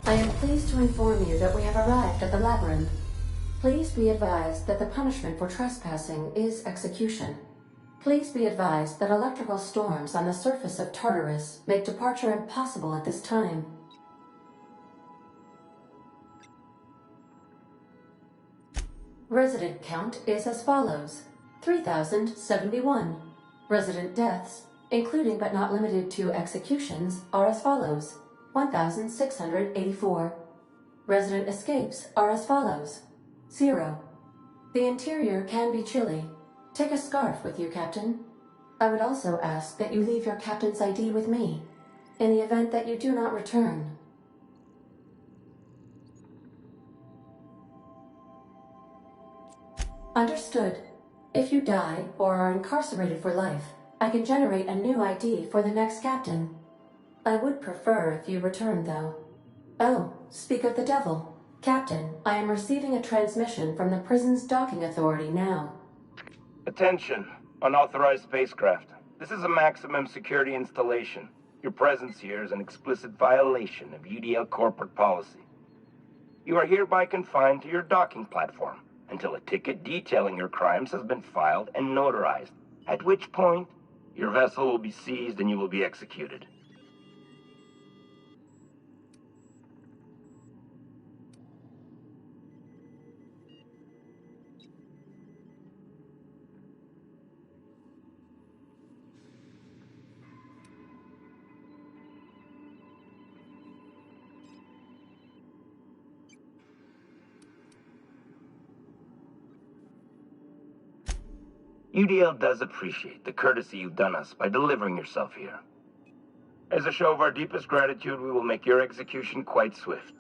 I am pleased to inform you that we have arrived at the labyrinth. Please be advised that the punishment for trespassing is execution. Please be advised that electrical storms on the surface of Tartarus make departure impossible at this time. Resident count is as follows: 3,071. Resident deaths, including but not limited to executions, are as follows: 1,684. Resident escapes are as follows: 0. The interior can be chilly. Take a scarf with you, Captain. I would also ask that you leave your captain's ID with me, in the event that you do not return. Understood. If you die or are incarcerated for life, I can generate a new ID for the next captain. I would prefer if you return, though. Oh, speak of the devil. Captain, I am receiving a transmission from the prison's docking authority now. Attention, unauthorized spacecraft. This is a maximum security installation. Your presence here is an explicit violation of UDL corporate policy. You are hereby confined to your docking platform until a ticket detailing your crimes has been filed and notarized, at which point your vessel will be seized and you will be executed. UDL does appreciate the courtesy you've done us by delivering yourself here. As a show of our deepest gratitude, we will make your execution quite swift.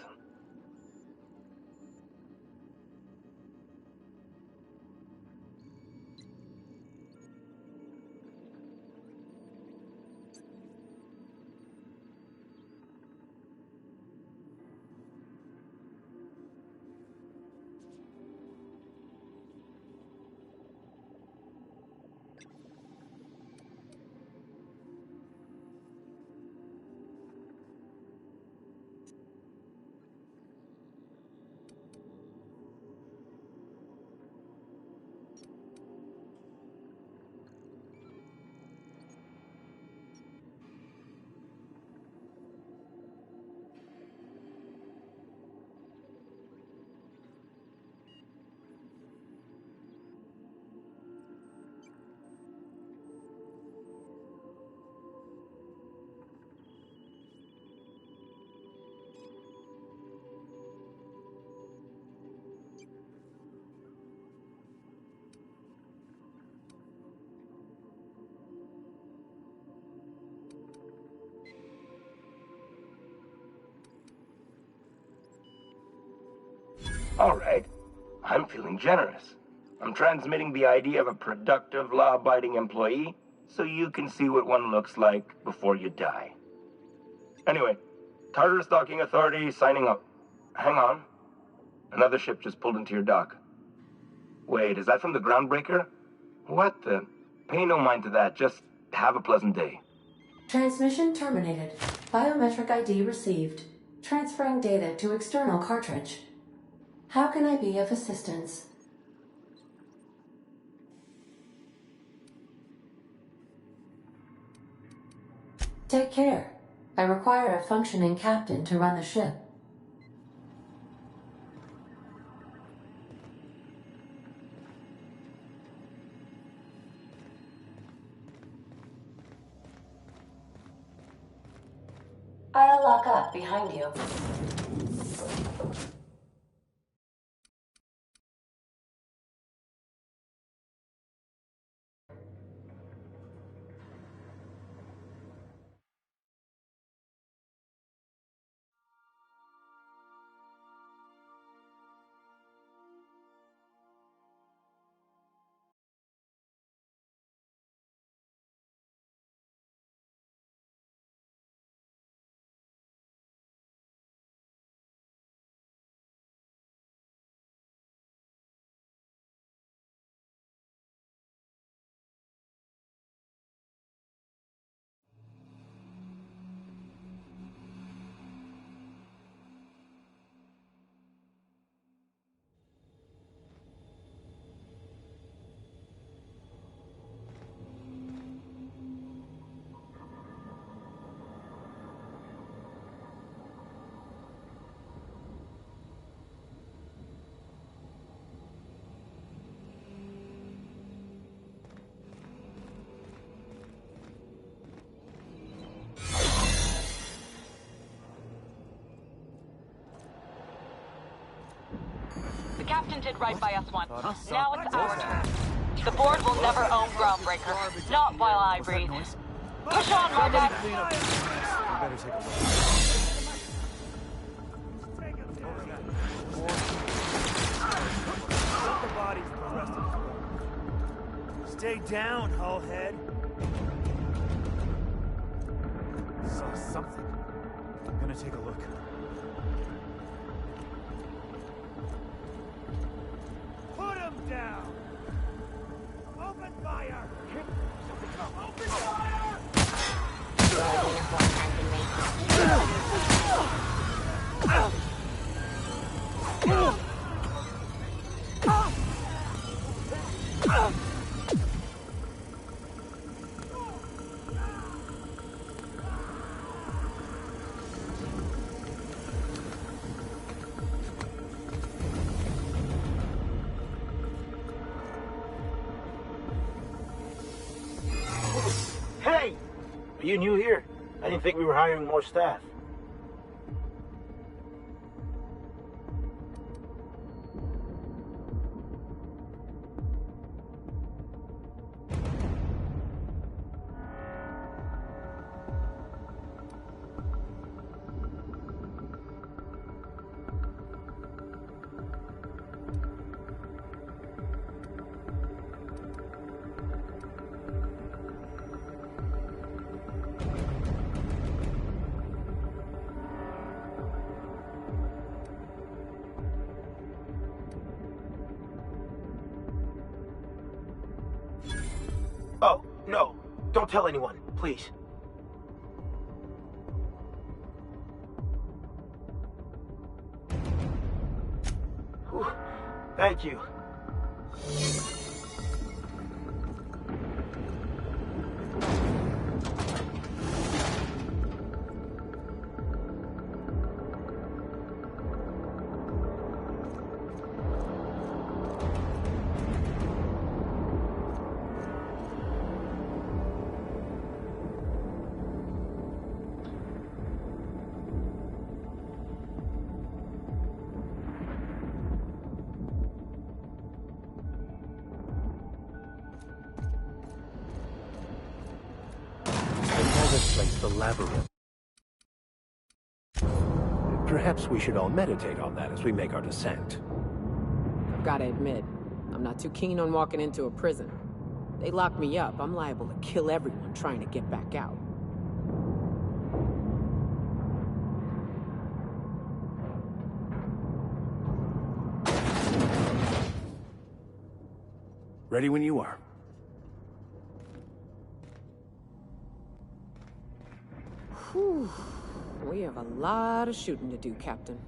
All right. I'm feeling generous. I'm transmitting the ID of a productive, law-abiding employee so you can see what one looks like before you die. Anyway, Tartarus Docking Authority signing up. Hang on. Another ship just pulled into your dock. Wait, is that from the Groundbreaker? What the? Pay no mind to that. Just have a pleasant day. Transmission terminated. Biometric ID received. Transferring data to external cartridge. How can I be of assistance? Take care. I require a functioning captain to run the ship. I'll lock up behind you. captain did right by us once. Now it's our turn. The board will never own Groundbreaker. Not while I breathe. Push on, Margaret! Better take a look. Put the bodies for the rest of us. Stay down, hullhead. Saw something. I'm gonna take a look. Put him down! Open fire! Open fire! Hey! Are you new here? I didn't think we were hiring more staff. Oh, no. Don't tell anyone, please. Whew. Thank you. This place the labyrinth. Perhaps we should all meditate on that as we make our descent. I've gotta admit, I'm not too keen on walking into a prison. They lock me up, I'm liable to kill everyone trying to get back out. Ready when you are. Whew. We have a lot of shooting to do, Captain.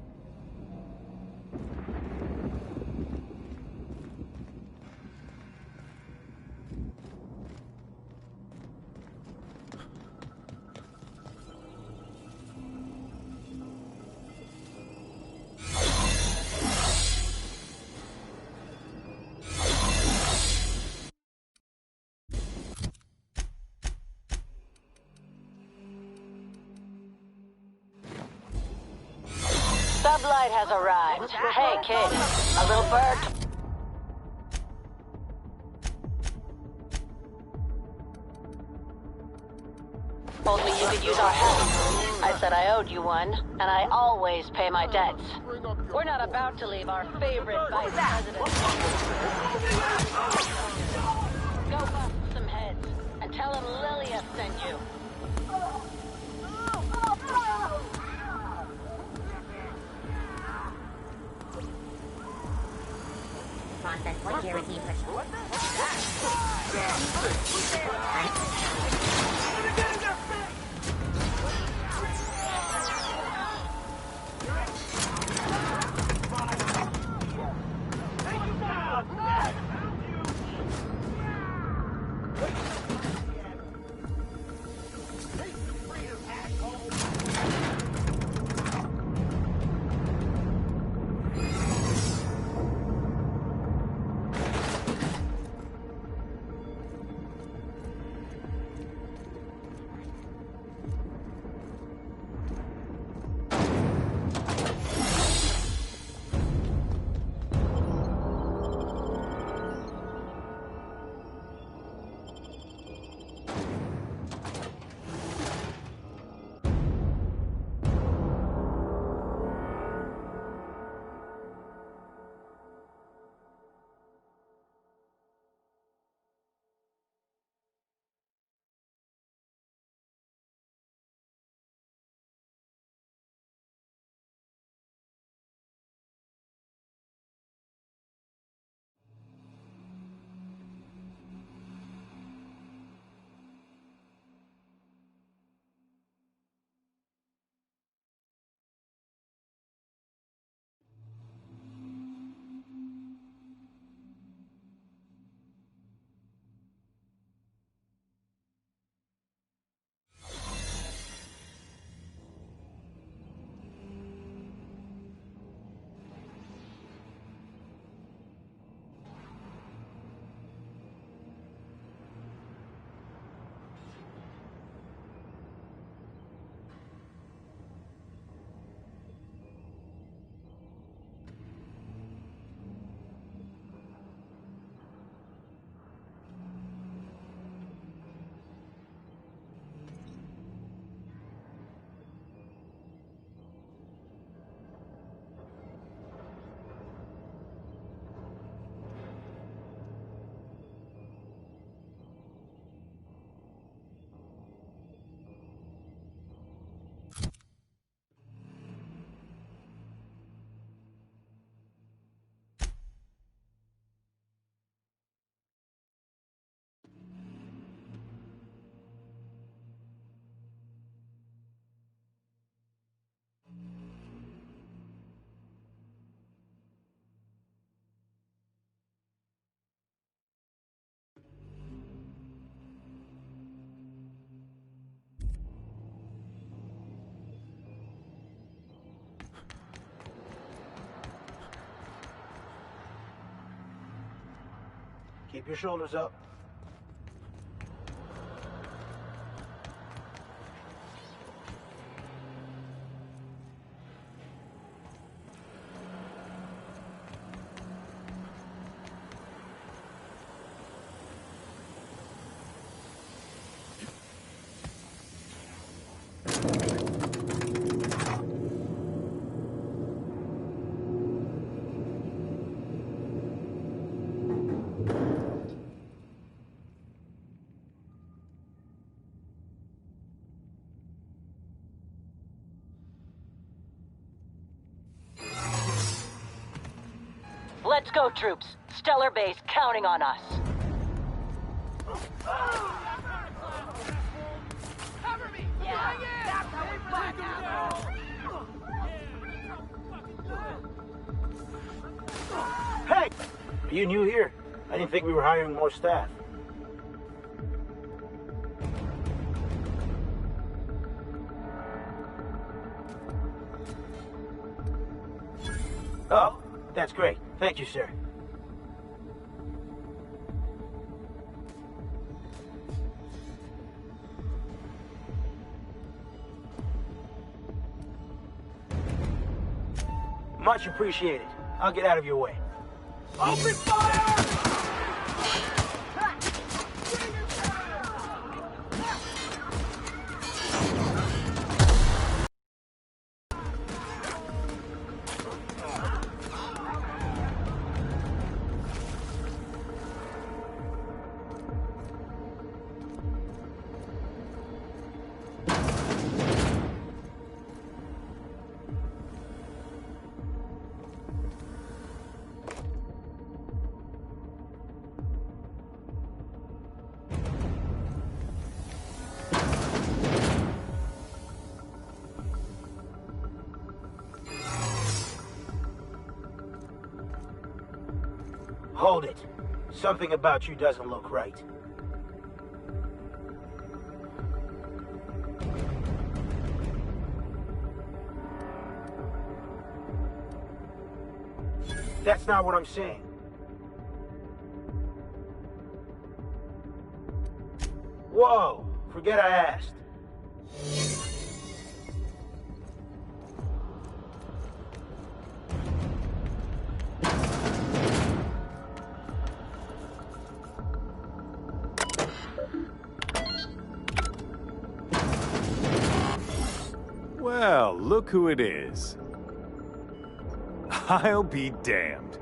Sublight has arrived. Hey, kid. A little bird. Told me you could use our help. I said I owed you one, and I always pay my debts. We're not about to leave our favorite vice president. Go bust some heads, and tell him Lilia sent you. Process one guarantee push. Keep your shoulders up. Let's go, troops. Stellar Base counting on us. Cover me! Yeah! That's how we fight now! Hey! Are you new here? I didn't think we were hiring more staff. Oh, that's great. Thank you, sir. Much appreciated. I'll get out of your way. Open fire! Hold it. Something about you doesn't look right. That's not what I'm saying. Whoa! Forget I asked. Well, look who it is. I'll be damned.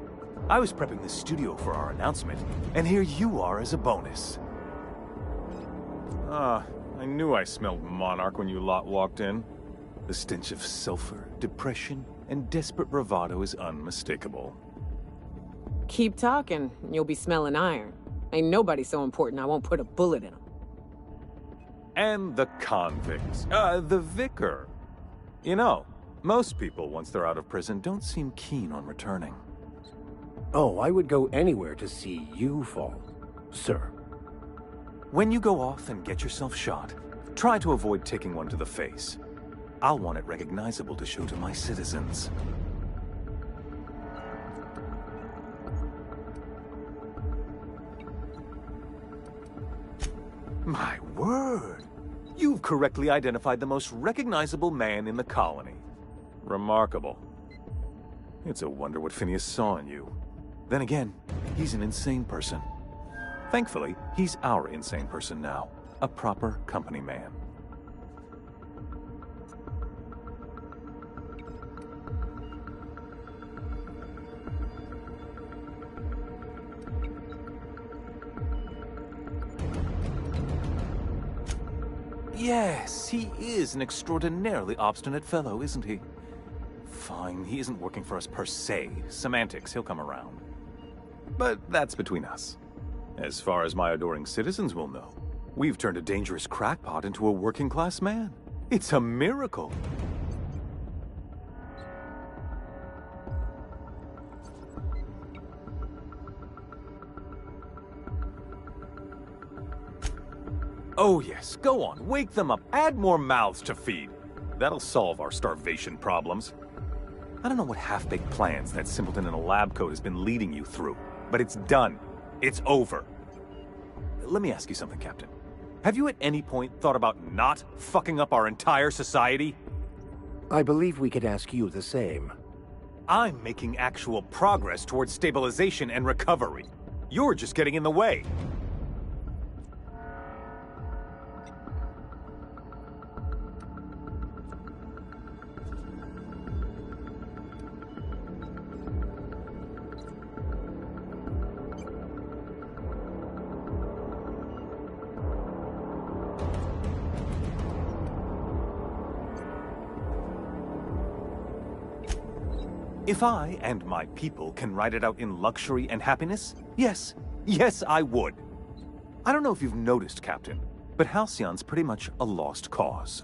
I was prepping the studio for our announcement, and here you are as a bonus. I knew I smelled Monarch when you lot walked in. The stench of sulfur, depression, and desperate bravado is unmistakable. Keep talking, and you'll be smelling iron. Ain't nobody so important I won't put a bullet in him. And the convicts. The vicar. You know, most people, once they're out of prison, don't seem keen on returning. Oh, I would go anywhere to see you fall, sir. When you go off and get yourself shot, try to avoid taking one to the face. I'll want it recognizable to show to my citizens. My word! You've correctly identified the most recognizable man in the colony. Remarkable. It's a wonder what Phineas saw in you. Then again, he's an insane person. Thankfully, he's our insane person now. A proper company man. Yes, he is an extraordinarily obstinate fellow, isn't he? Fine, he isn't working for us per se. Semantics, he'll come around. But that's between us. As far as my adoring citizens will know, we've turned a dangerous crackpot into a working-class man. It's a miracle. Oh yes, go on, wake them up, add more mouths to feed. That'll solve our starvation problems. I don't know what half-baked plans that simpleton in a lab coat has been leading you through, but it's done. It's over. Let me ask you something, Captain. Have you at any point thought about not fucking up our entire society? I believe we could ask you the same. I'm making actual progress towards stabilization and recovery. You're just getting in the way. If I and my people can ride it out in luxury and happiness, yes, I would. I don't know if you've noticed, Captain, but Halcyon's pretty much a lost cause.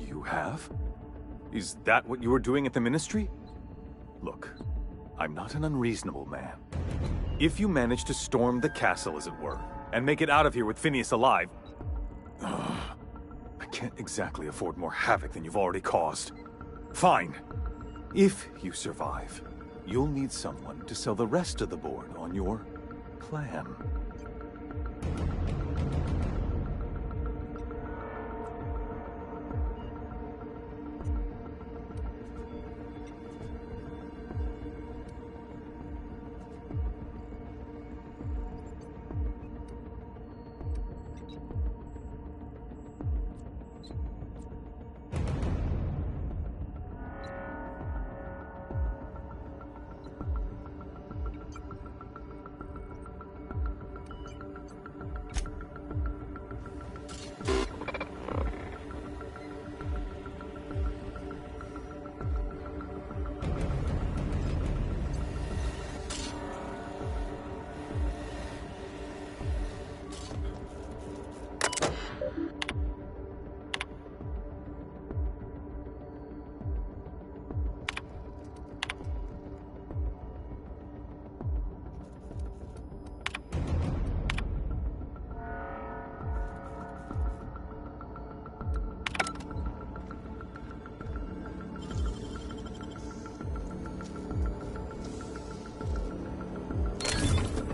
You have? Is that what you were doing at the Ministry? Look, I'm not an unreasonable man. If you manage to storm the castle, as it were, and make it out of here with Phineas alive... I can't exactly afford more havoc than you've already caused. Fine. If you survive, you'll need someone to sell the rest of the board on your plan.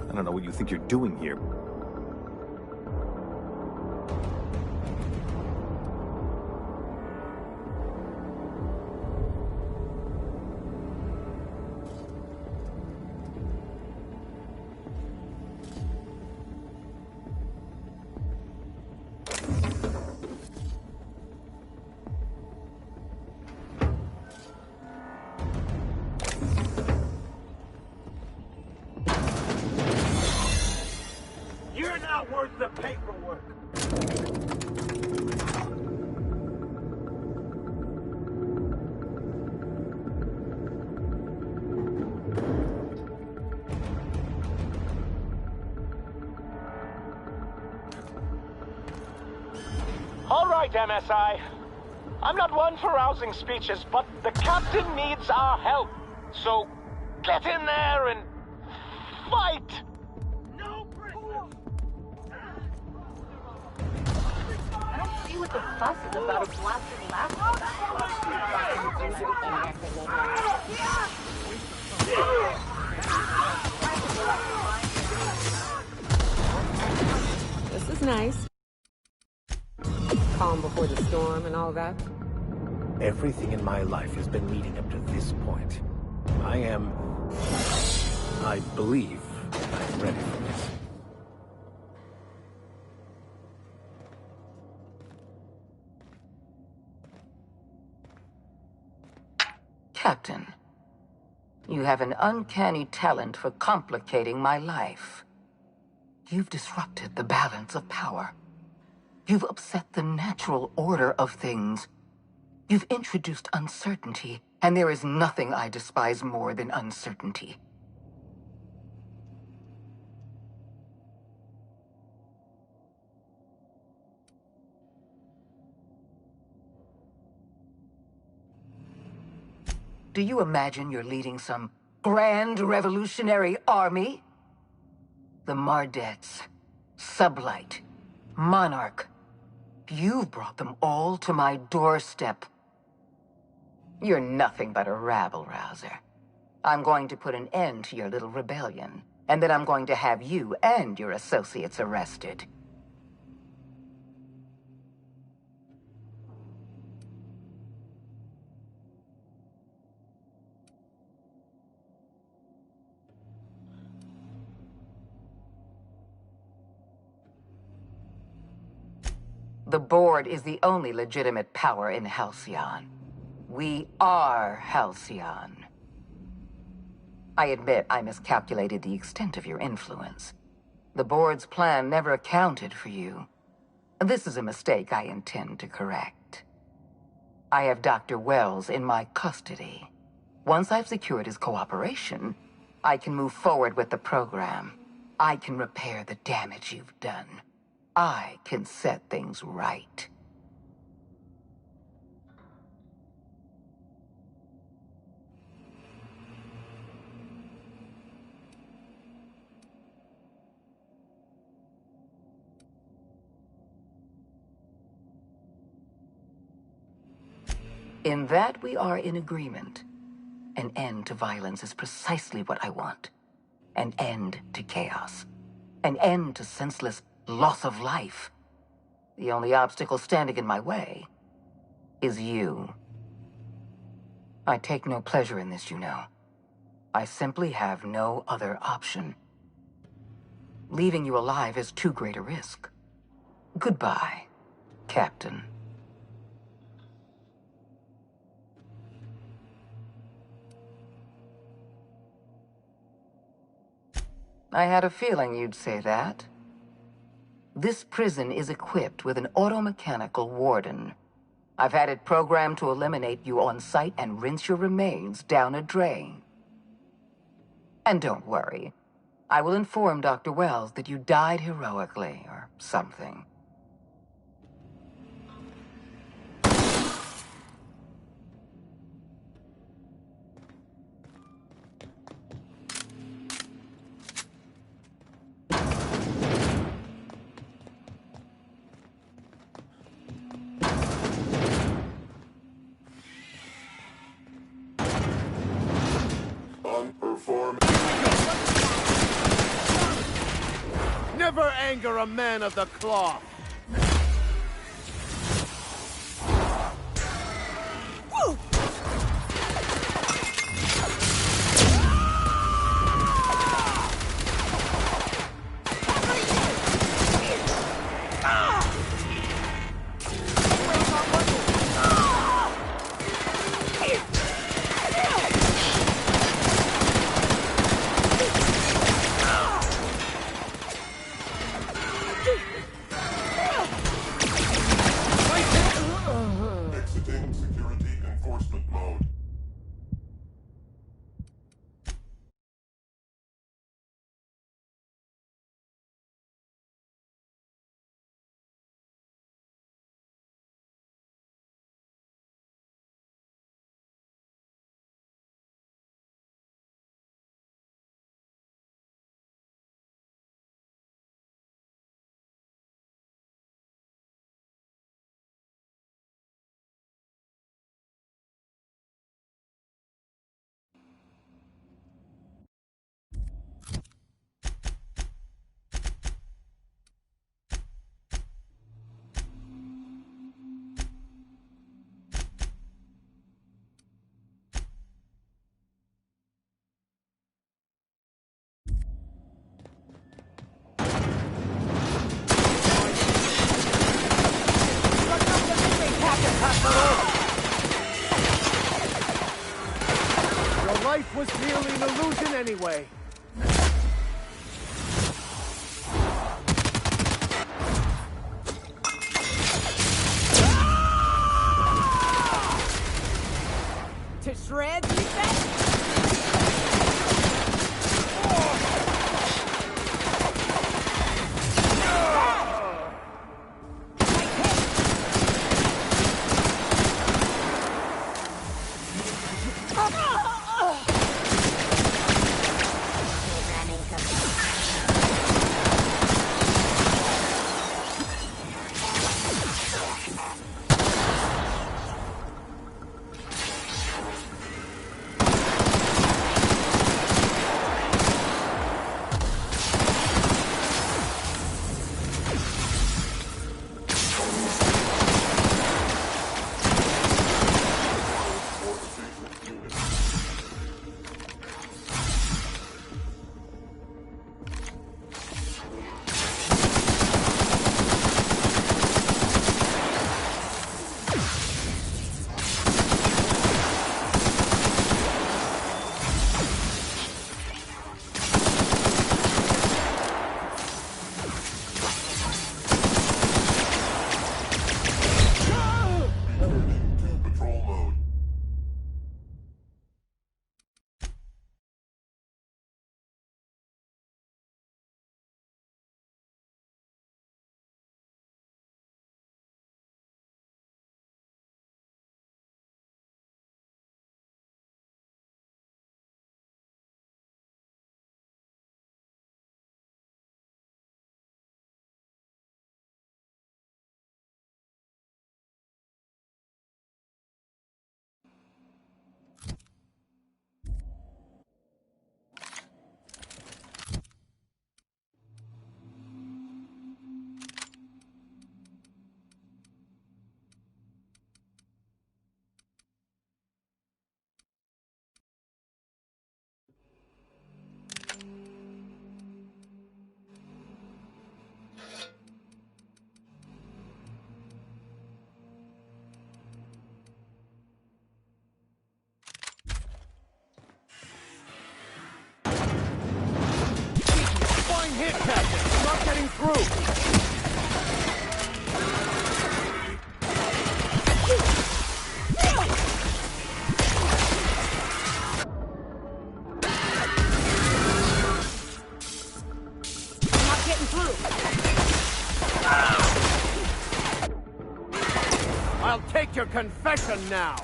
I don't know what you think you're doing here. You're not worth the paperwork. All right, MSI. I'm not one for rousing speeches, but the captain needs our help. So get in there and fight! I don't see what the fuss is about a blasted laptop. This is nice. Calm before the storm and all that. Everything in my life has been leading up to this point. I believe I'm ready for this. Captain, you have an uncanny talent for complicating my life. You've disrupted the balance of power. You've upset the natural order of things. You've introduced uncertainty, and there is nothing I despise more than uncertainty. Do you imagine you're leading some grand revolutionary army? The Mardets, Sublight, Monarch. You've brought them all to my doorstep. You're nothing but a rabble-rouser. I'm going to put an end to your little rebellion, and then I'm going to have you and your associates arrested. The board is the only legitimate power in Halcyon. We are Halcyon. I admit I miscalculated the extent of your influence. The board's plan never accounted for you. This is a mistake I intend to correct. I have Dr. Wells in my custody. Once I've secured his cooperation, I can move forward with the program. I can repair the damage you've done. I can set things right. In that we are in agreement. An end to violence is precisely what I want. An end to chaos. An end to senseless loss of life. The only obstacle standing in my way is you. I take no pleasure in this, you know. I simply have no other option. Leaving you alive is too great a risk. Goodbye, Captain. I had a feeling you'd say that. This prison is equipped with an automechanical warden. I've had it programmed to eliminate you on sight and rinse your remains down a drain. And don't worry, I will inform Dr. Wells that you died heroically or something. Never anger a man of the cloth. Life was merely an illusion anyway. I'll take your confession now!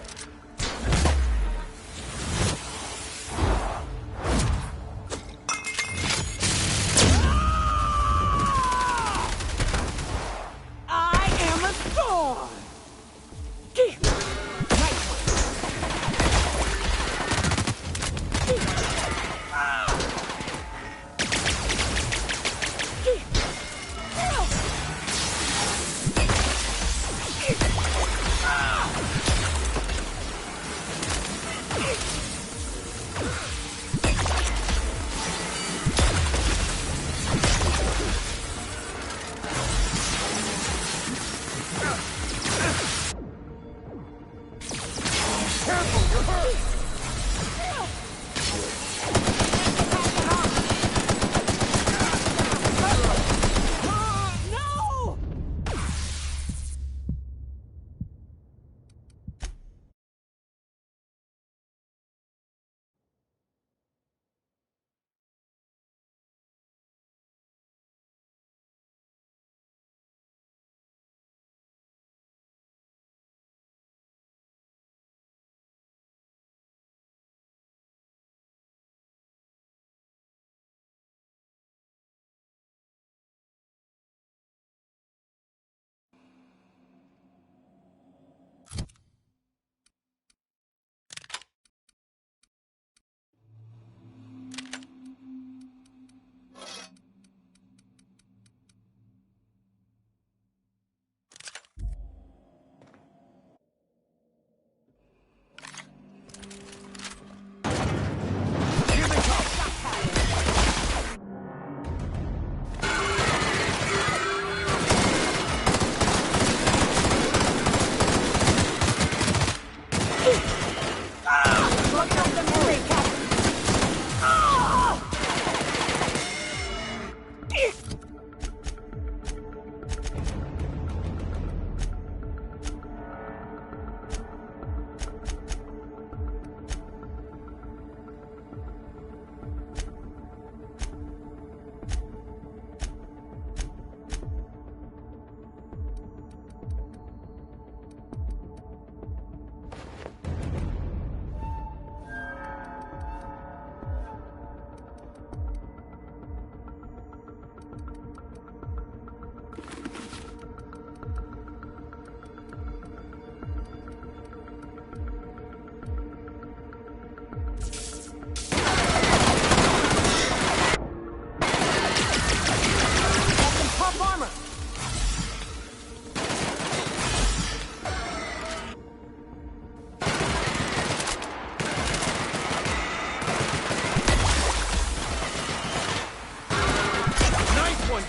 I am a thorn!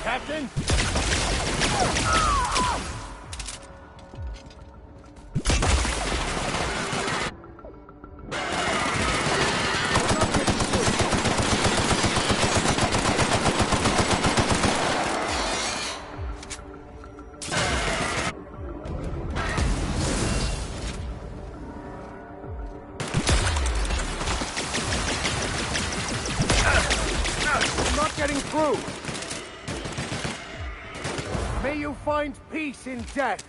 Captain! I'm not getting through! May you find peace in death.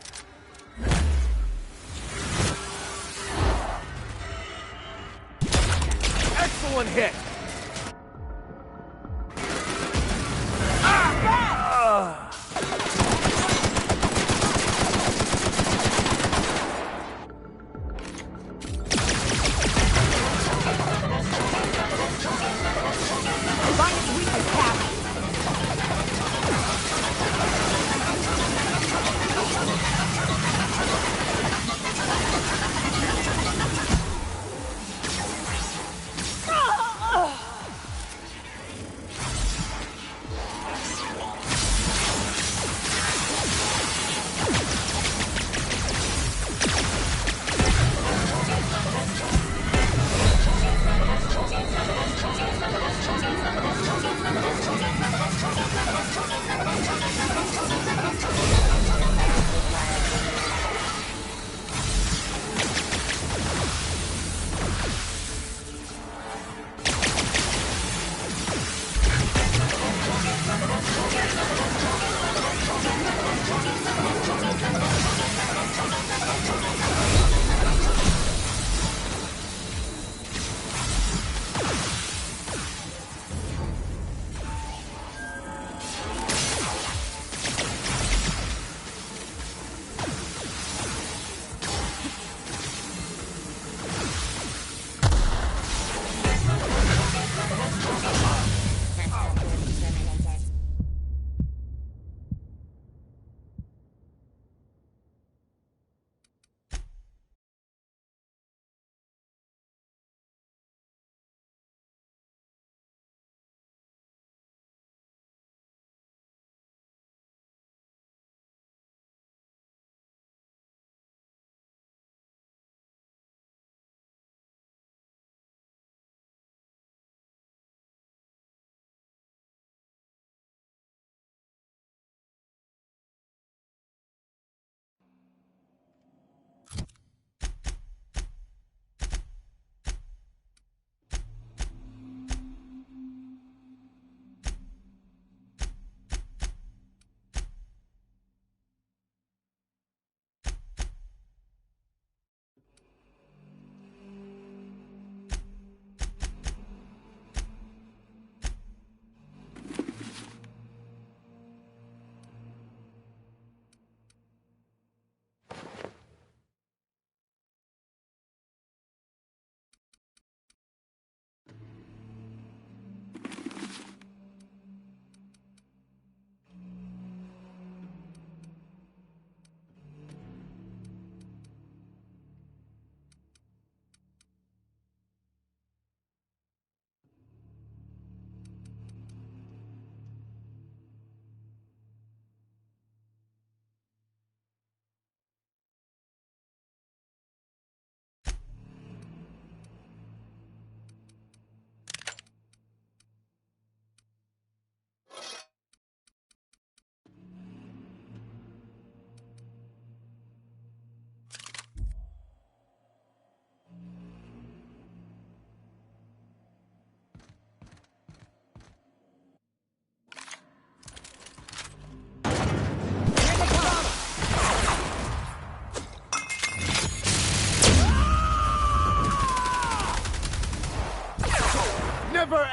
Excellent hit.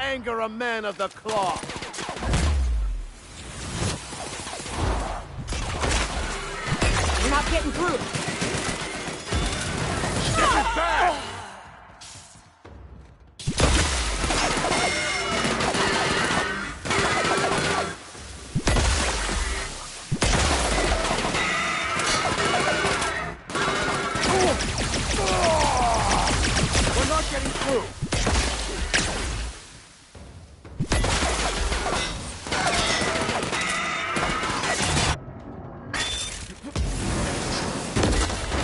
anger a man of the cloth. We're not getting through. Step it back! We're not getting through.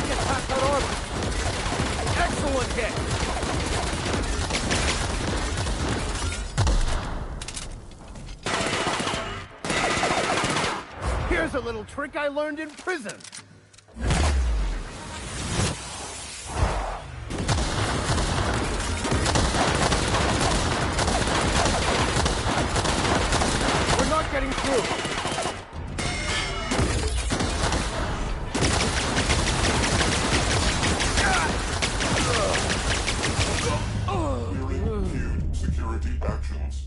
Get past that orbit. Excellent hit. Here's a little trick I learned in prison. We're not getting through. Security actions.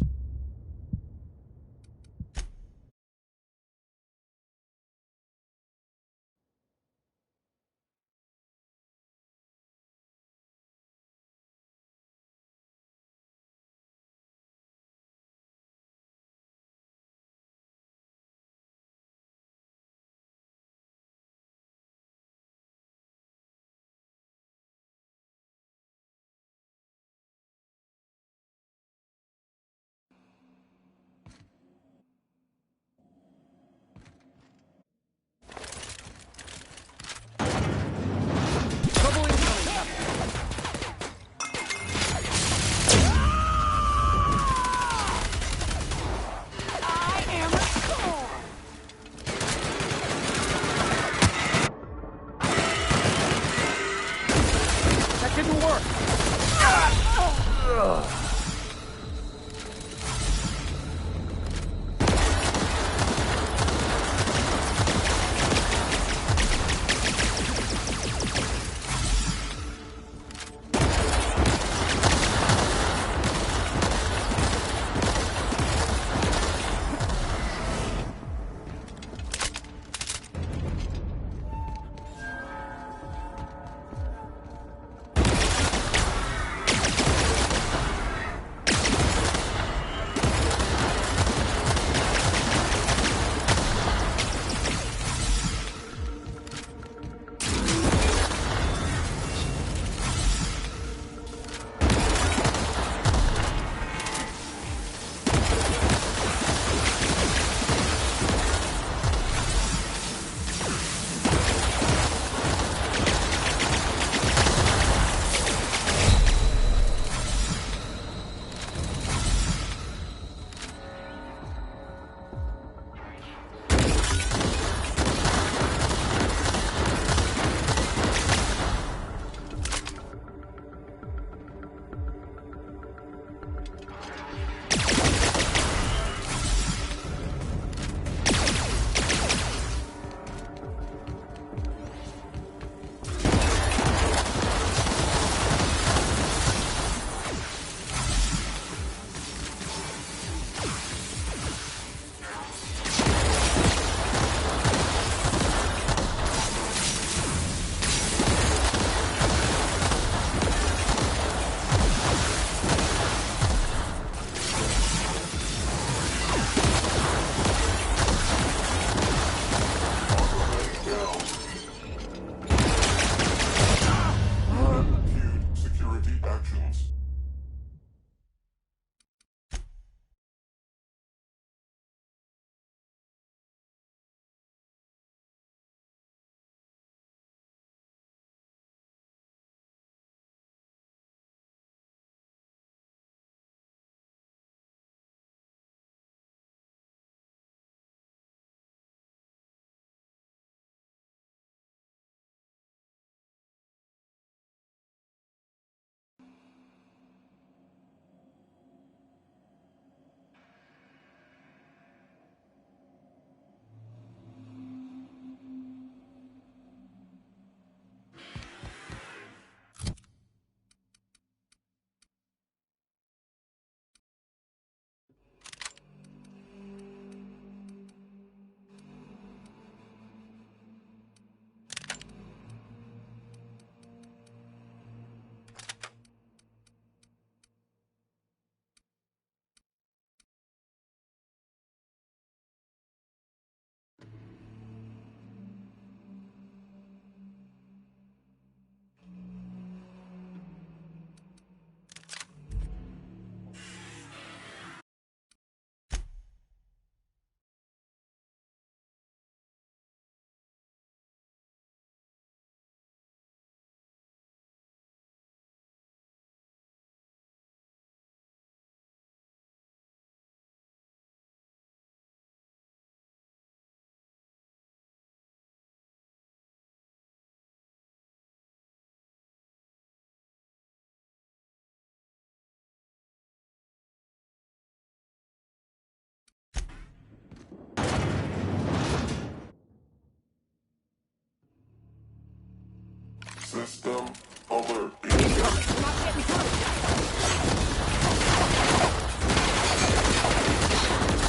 System alert.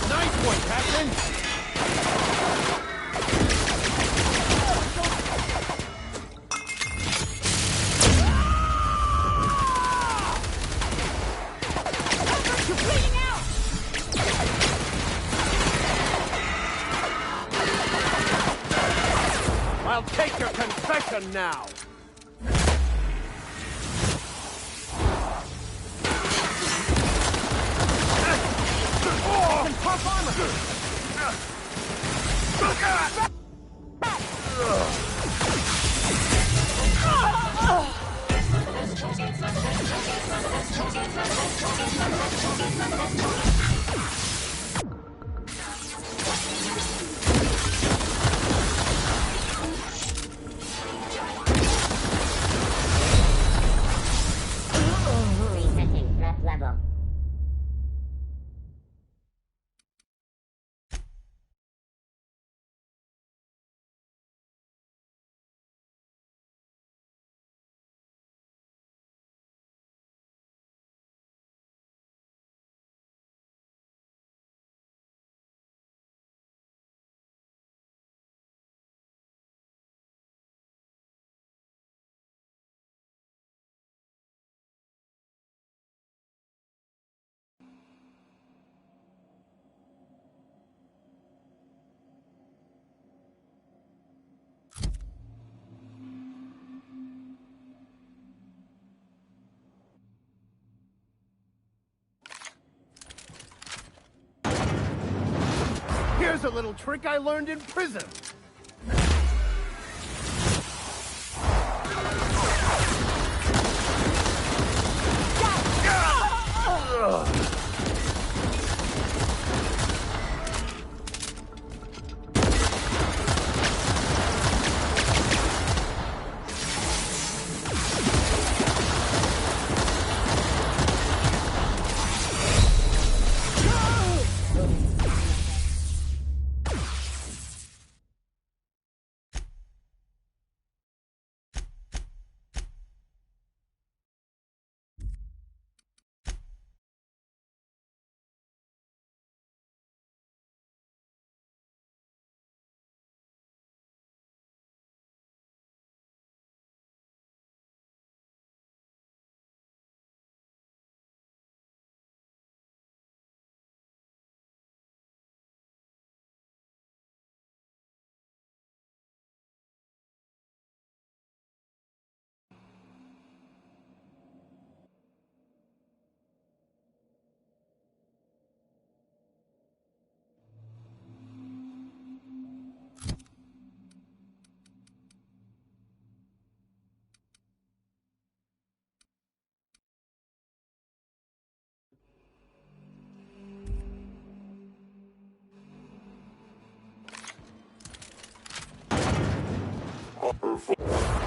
Nice one, Captain! You're bleeding out! I'll take your confession now! Tough armor! Resetting threat level. Here's a little trick I learned in prison.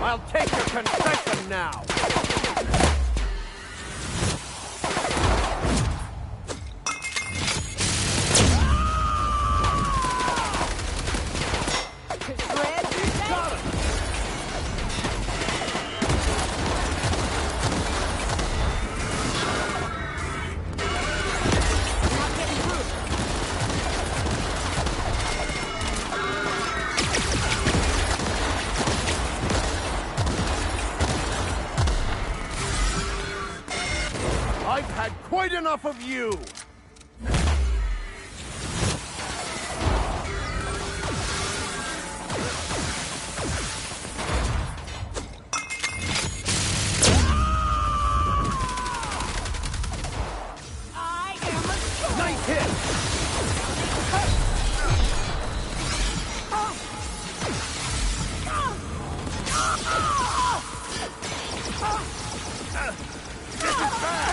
I'll take your confession now! Got him! Not getting through. I've had quite enough of you! I am a Nice hit! This is bad!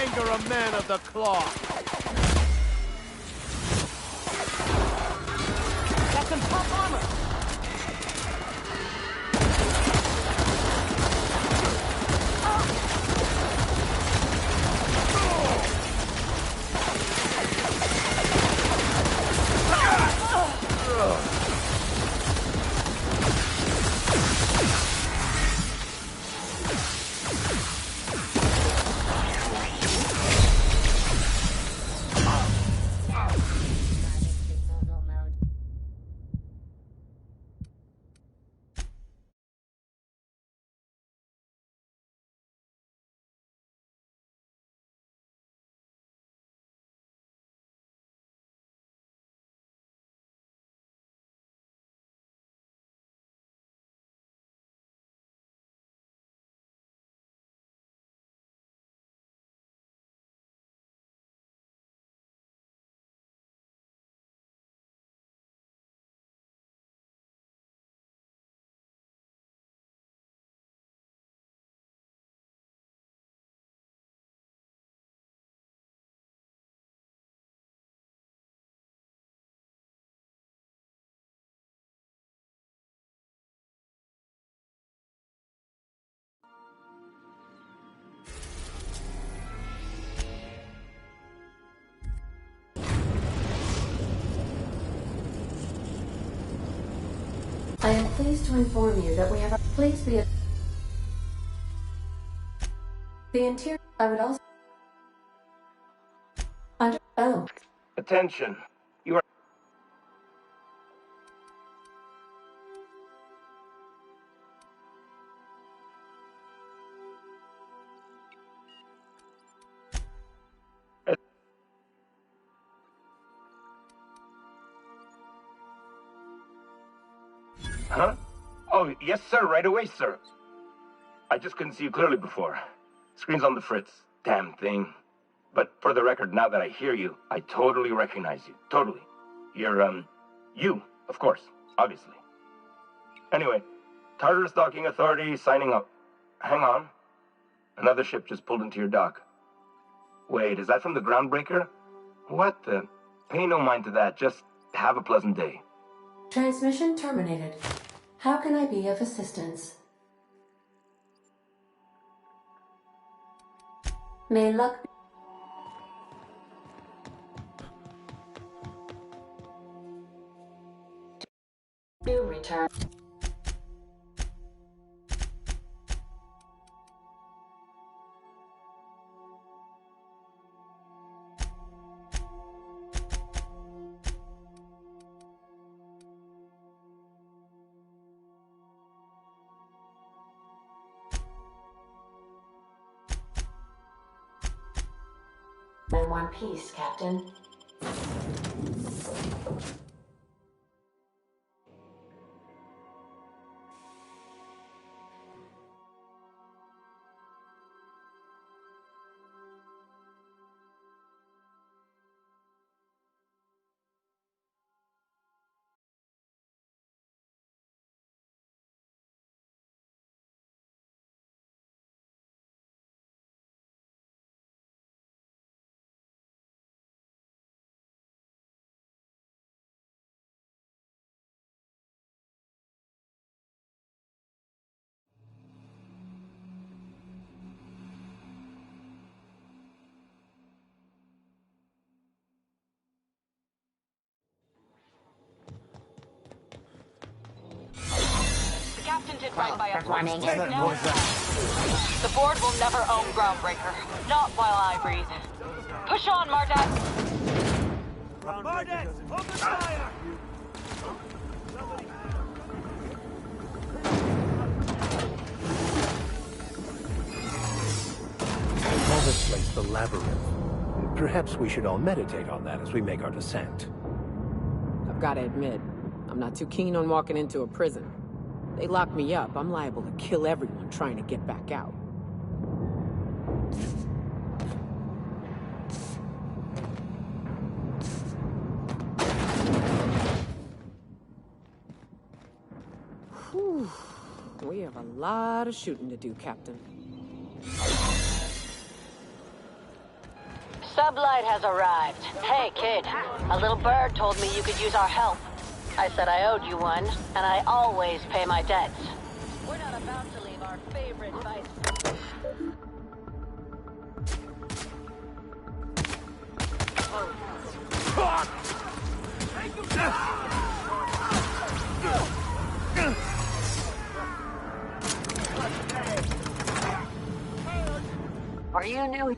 anger a man of the cloth. Got some tough armor. I am pleased to inform you that we have. Please be. The interior. I would also. Oh. Attention. You are. Huh? Oh, yes, sir. Right away, sir. I just couldn't see you clearly before. Screen's on the fritz. Damn thing. But for the record, now that I hear you, I totally recognize you. Totally. You're, you, of course. Obviously. Anyway, Tartarus Docking Authority signing up. Hang on. Another ship just pulled into your dock. Wait, is that from the Groundbreaker? What the? Pay no mind to that. Just have a pleasant day. Transmission terminated. How can I be of assistance? May luck do return. In one piece, Captain. Captain did right by us. Performing. The board will never own Groundbreaker. Not while I breathe. Push on, Mardak! Mardak, open fire! They call this place the Labyrinth. Perhaps we should all meditate on that as we make our descent. I've got to admit, I'm not too keen on walking into a prison. They lock me up, I'm liable to kill everyone trying to get back out. Whew. We have a lot of shooting to do, Captain. Sublight has arrived. Hey, kid. A little bird told me you could use our help. I said I owed you one, and I always pay my debts. We're not about to leave our favorite vice... Are you new?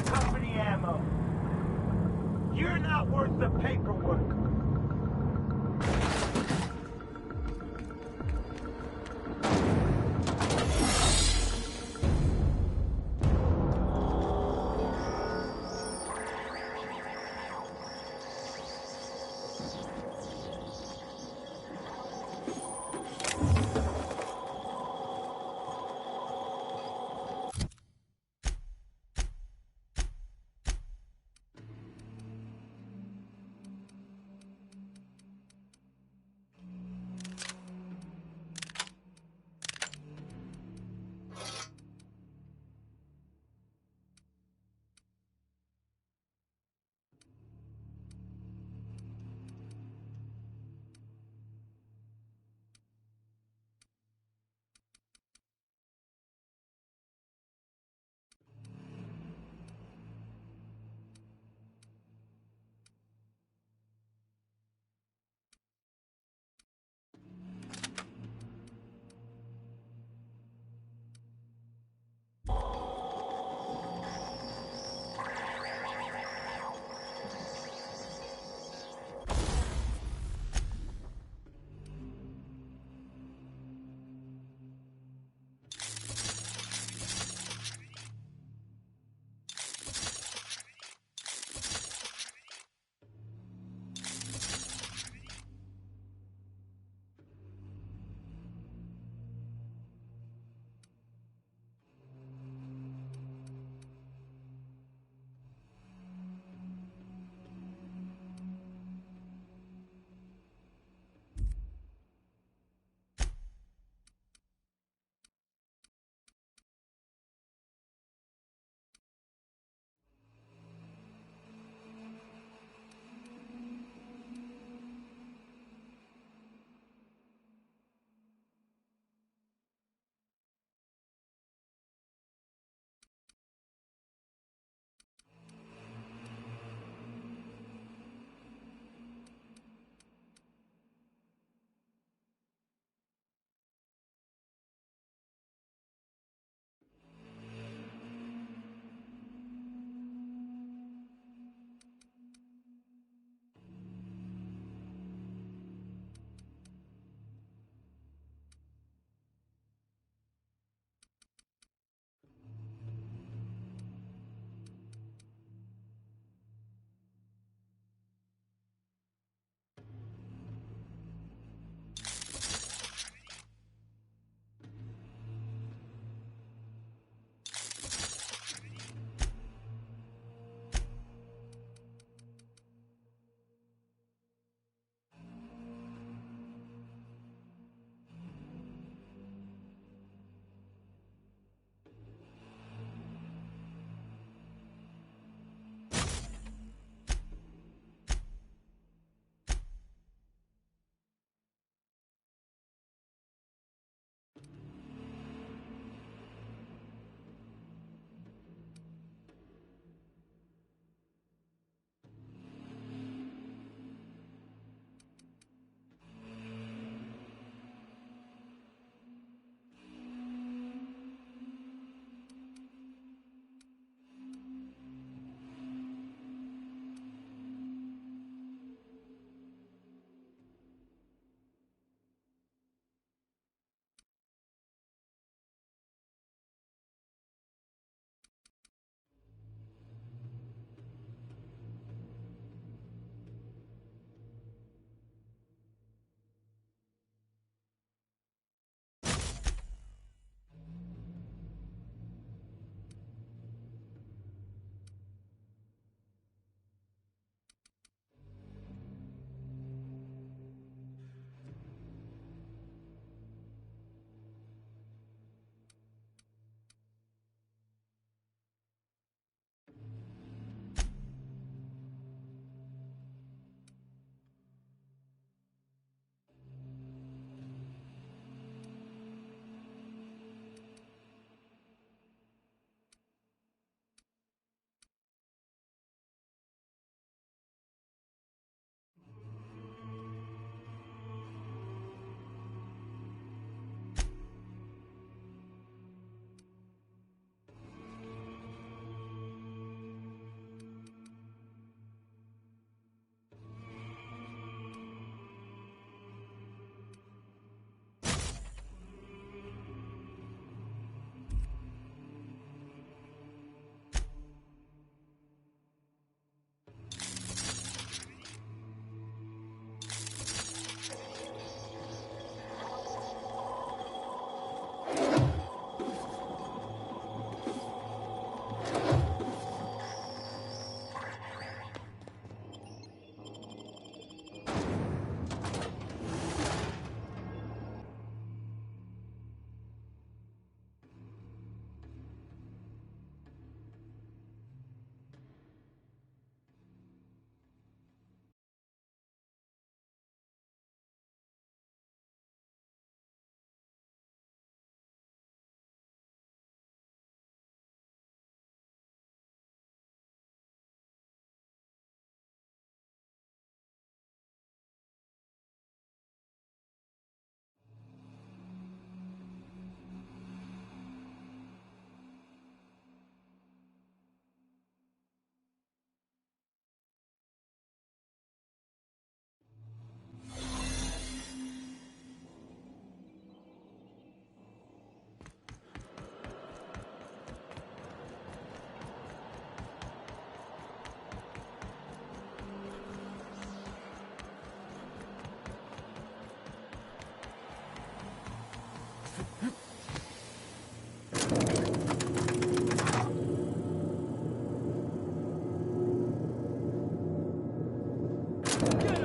Company ammo. You're not worth the paperwork.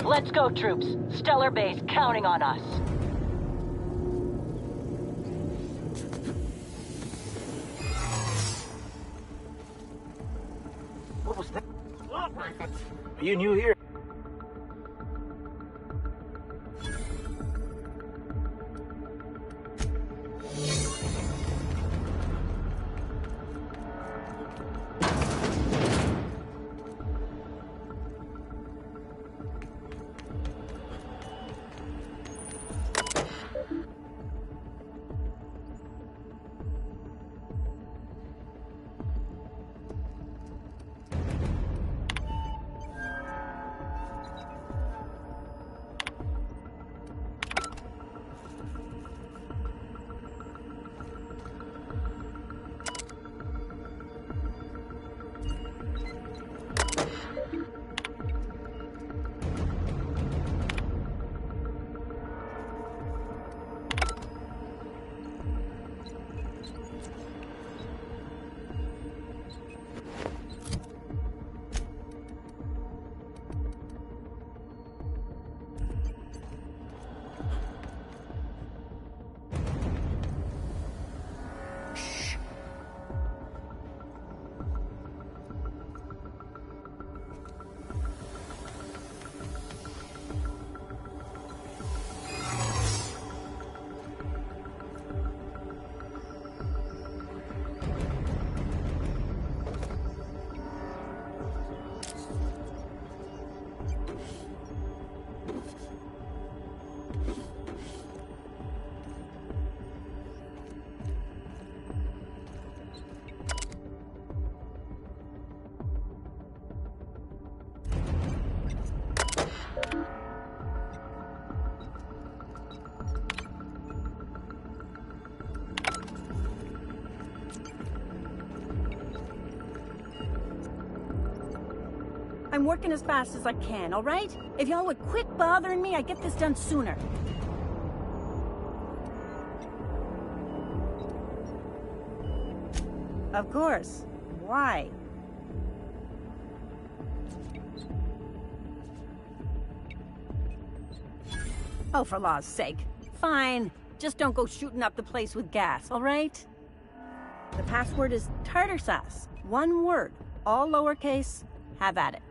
Let's go, troops. Stellar Base counting on us. What was that? Are you new here? I'm working as fast as I can, all right? If y'all would quit bothering me, I'd get this done sooner. Of course. Why? Oh, for law's sake. Fine. Just don't go shooting up the place with gas, all right? The password is tartar sauce. One word. All lowercase. Have at it.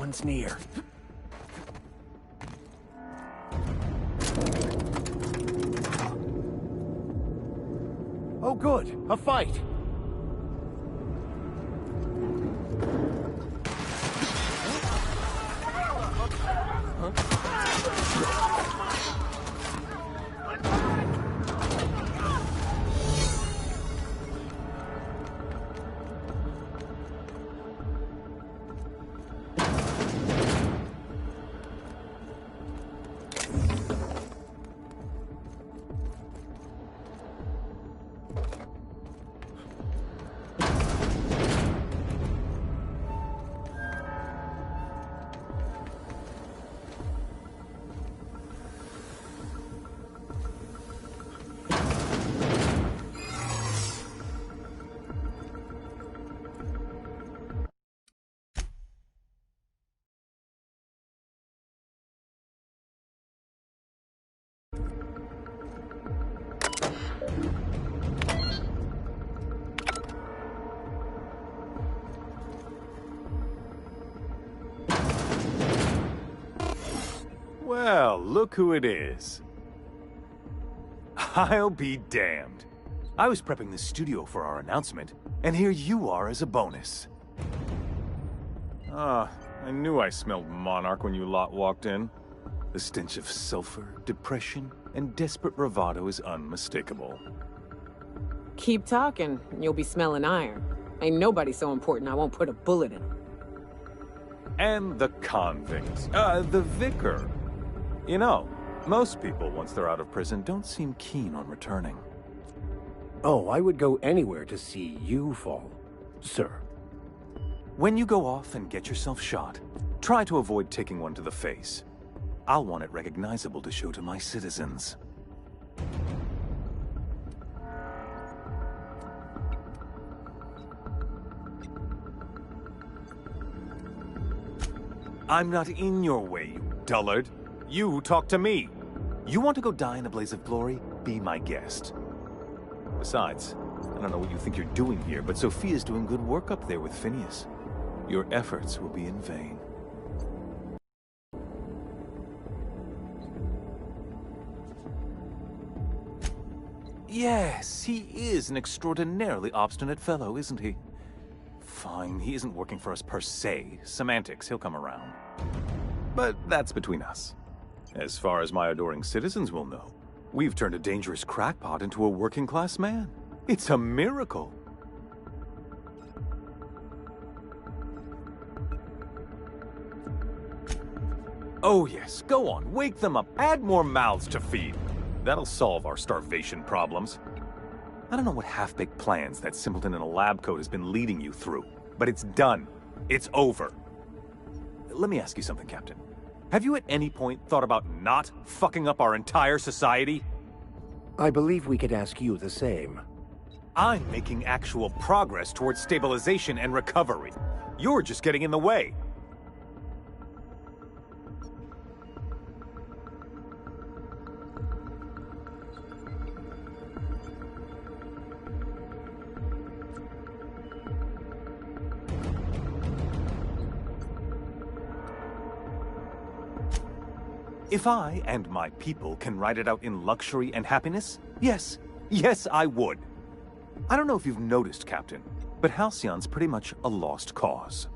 one's near. Oh good, a fight! Well, look who it is. I'll be damned. I was prepping the studio for our announcement, and here you are as a bonus. Ah, I knew I smelled Monarch when you lot walked in. The stench of sulfur, depression, and desperate bravado is unmistakable. Keep talking, and you'll be smelling iron. Ain't nobody so important I won't put a bullet in him. And the convict. The vicar. You know, most people, once they're out of prison, don't seem keen on returning. Oh, I would go anywhere to see you fall, sir. When you go off and get yourself shot, try to avoid taking one to the face. I'll want it recognizable to show to my citizens. I'm not in your way, you dullard. You talk to me. You want to go die in a blaze of glory? Be my guest. Besides, I don't know what you think you're doing here, but Sophia's doing good work up there with Phineas. Your efforts will be in vain. Yes, he is an extraordinarily obstinate fellow, isn't he? Fine, he isn't working for us per se. Semantics, he'll come around. But that's between us. As far as my adoring citizens will know, we've turned a dangerous crackpot into a working-class man. It's a miracle. Oh yes, go on, wake them up, add more mouths to feed. That'll solve our starvation problems. I don't know what half-baked plans that simpleton in a lab coat has been leading you through, but it's done. It's over. Let me ask you something, Captain. Have you at any point thought about not fucking up our entire society? I believe we could ask you the same. I'm making actual progress towards stabilization and recovery. You're just getting in the way. If I and my people can ride it out in luxury and happiness, yes, I would. I don't know if you've noticed, Captain, but Halcyon's pretty much a lost cause.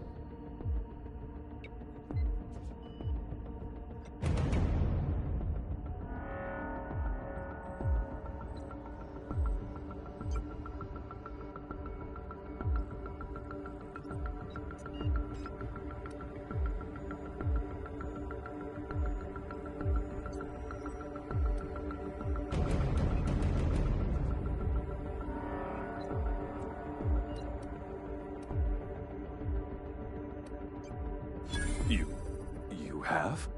You have?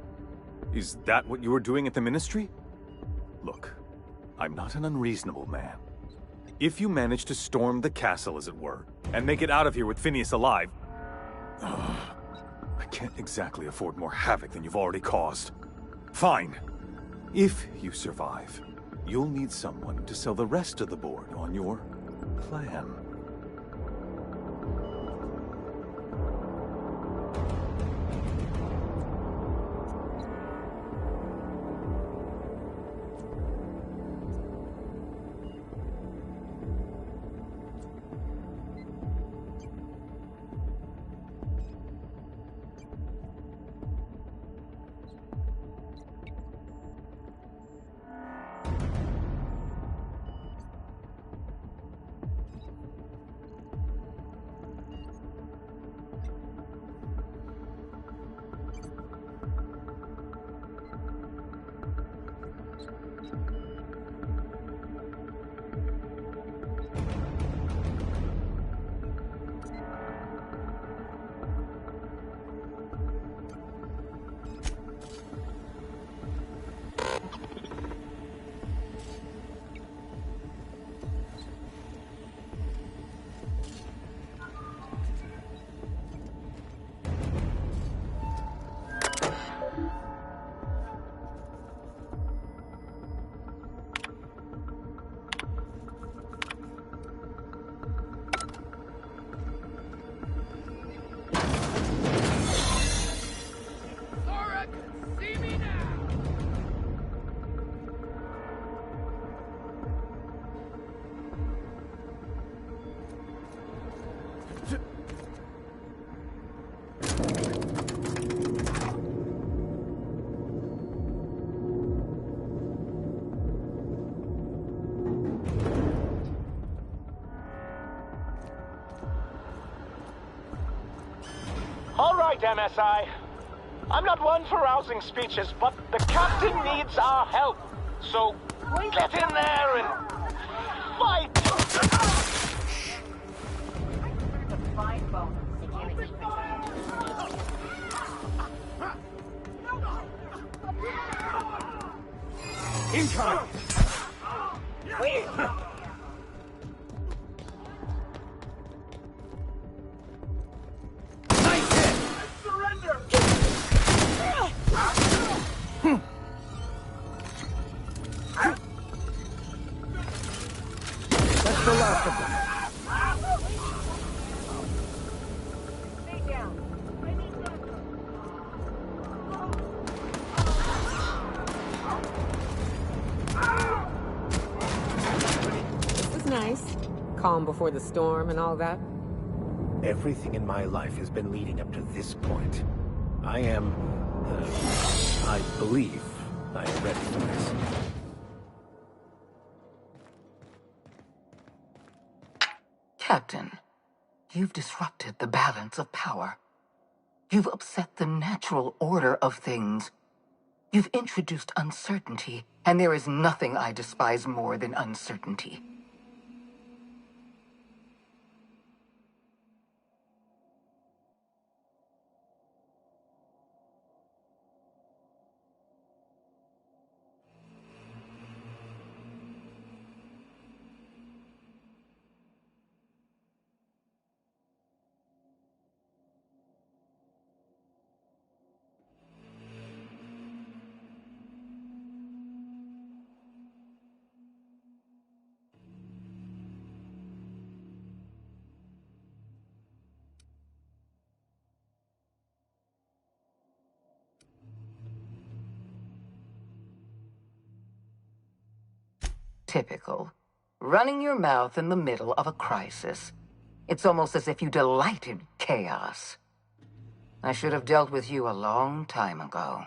Is that what you were doing at the Ministry? Look, I'm not an unreasonable man. If you manage to storm the castle, as it were, and make it out of here with Phineas alive, I can't exactly afford more havoc than you've already caused. Fine. If you survive, you'll need someone to sell the rest of the board on your plan. MSI. I'm not one for rousing speeches, but the captain needs our help. So, get in there and fight! Incoming! Wait! Nice hit! Surrender! That's the last of them. Stay down. I need This is nice. Calm before the storm and all that. Everything in my life has been leading up to this point. I believe I am ready for this. Captain, you've disrupted the balance of power. You've upset the natural order of things. You've introduced uncertainty, and there is nothing I despise more than uncertainty. Typical. Running your mouth in the middle of a crisis. It's almost as if you delight in chaos. I should have dealt with you a long time ago.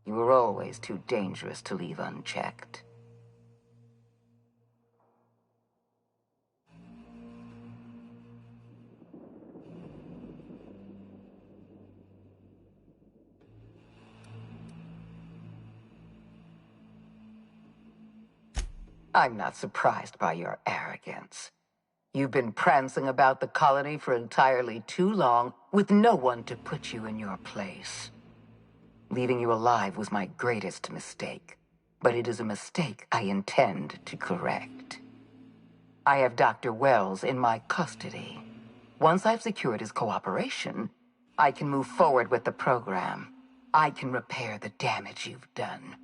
You were always too dangerous to leave unchecked. I'm not surprised by your arrogance. You've been prancing about the colony for entirely too long, with no one to put you in your place. Leaving you alive was my greatest mistake, but it is a mistake I intend to correct. I have Dr. Wells in my custody. Once I've secured his cooperation, I can move forward with the program. I can repair the damage you've done.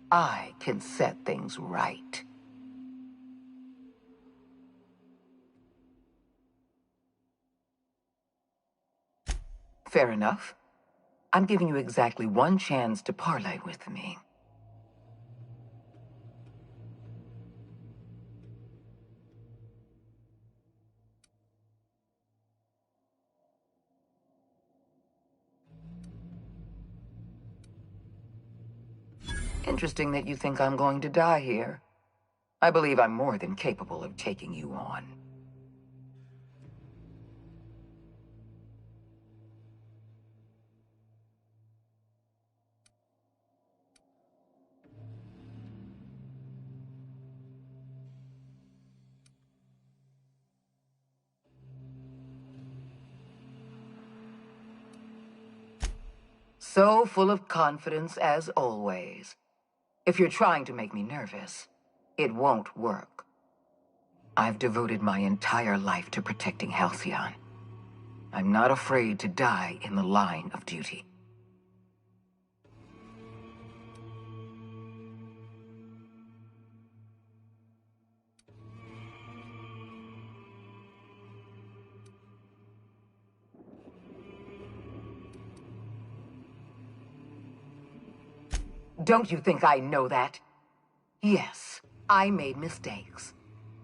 I can set things right. Fair enough. I'm giving you exactly one chance to parley with me. Interesting that you think I'm going to die here. I believe I'm more than capable of taking you on. So full of confidence as always. If you're trying to make me nervous, it won't work. I've devoted my entire life to protecting Halcyon. I'm not afraid to die in the line of duty. Don't you think I know that? Yes, I made mistakes.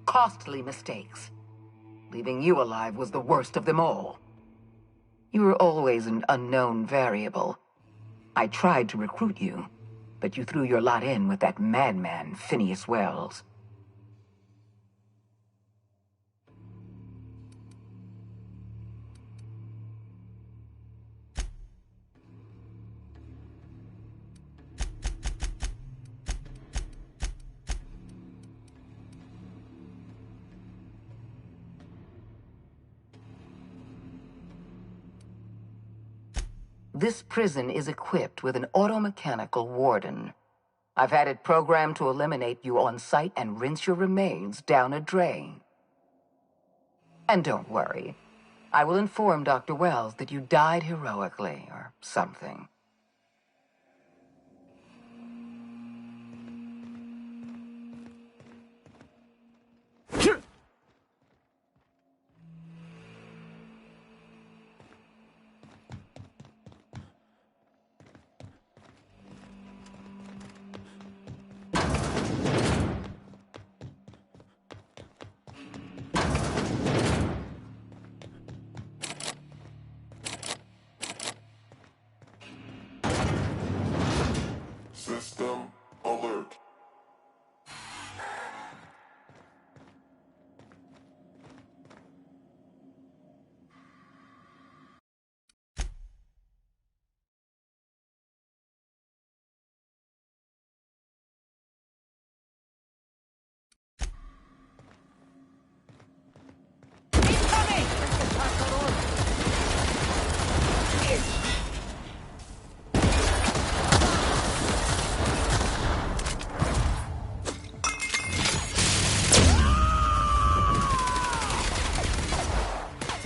Costly mistakes. Leaving you alive was the worst of them all. You were always an unknown variable. I tried to recruit you, but you threw your lot in with that madman, Phineas Wells. This prison is equipped with an automechanical warden. I've had it programmed to eliminate you on sight and rinse your remains down a drain. And don't worry. I will inform Dr. Wells that you died heroically, or something. System alert.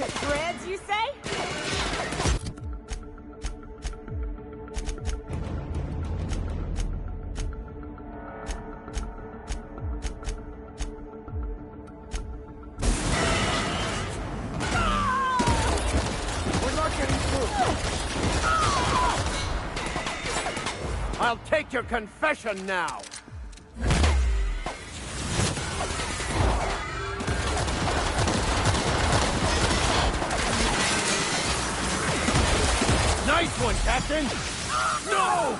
Threads, you say? We're not getting through. I'll take your confession now. Nice one, Captain! No!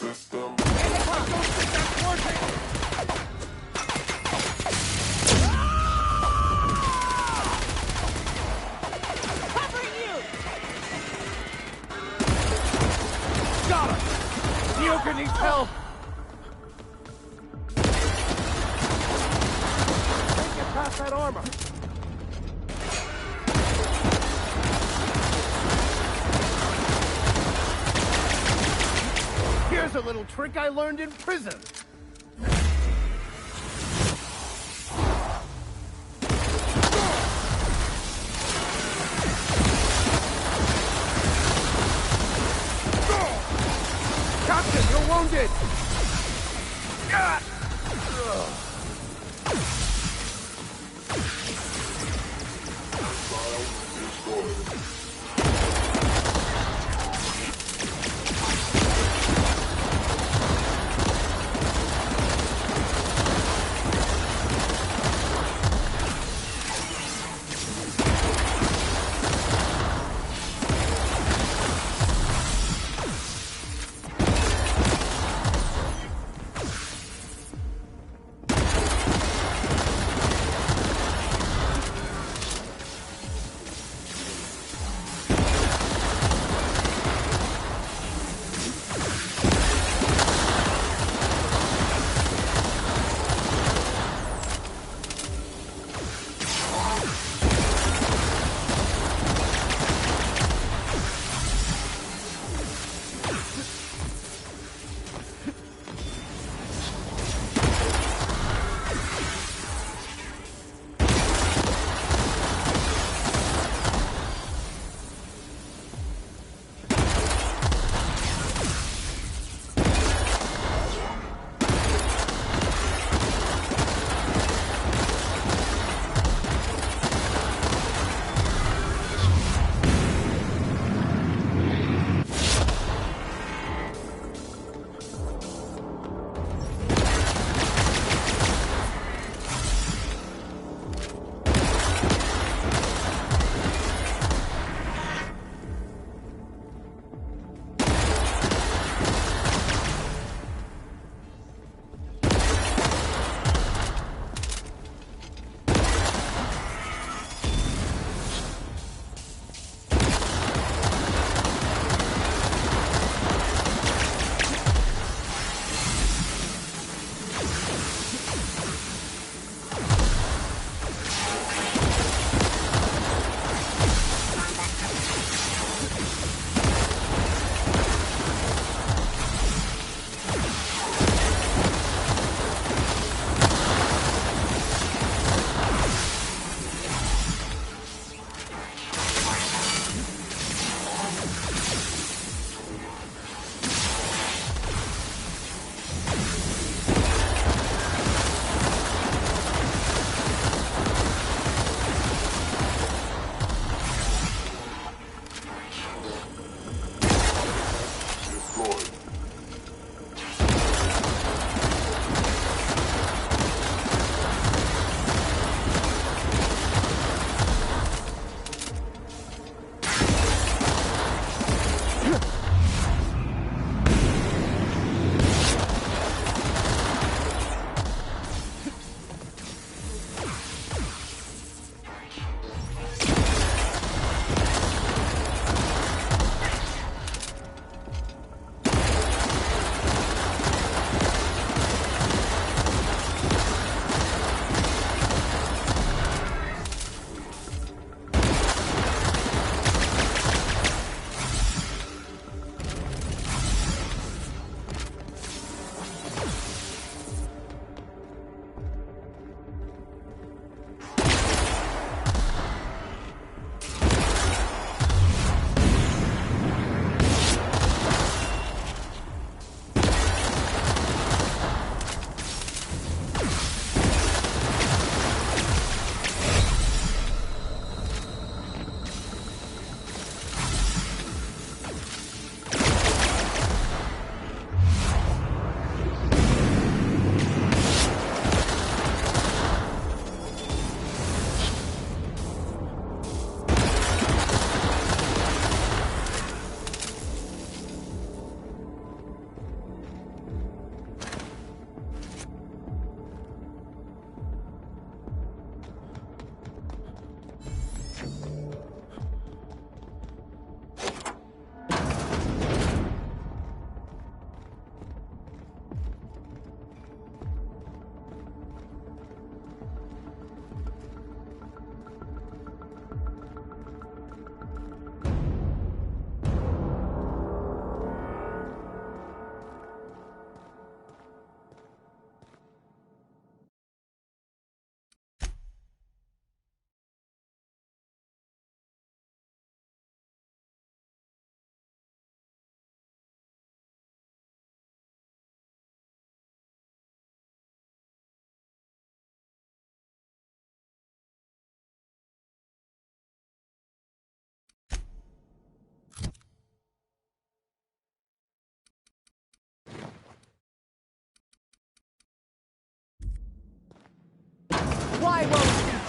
System. Got him! Nyoka needs help! Can't get past that armor! Here's a little trick I learned in prison! Captain, you're wounded!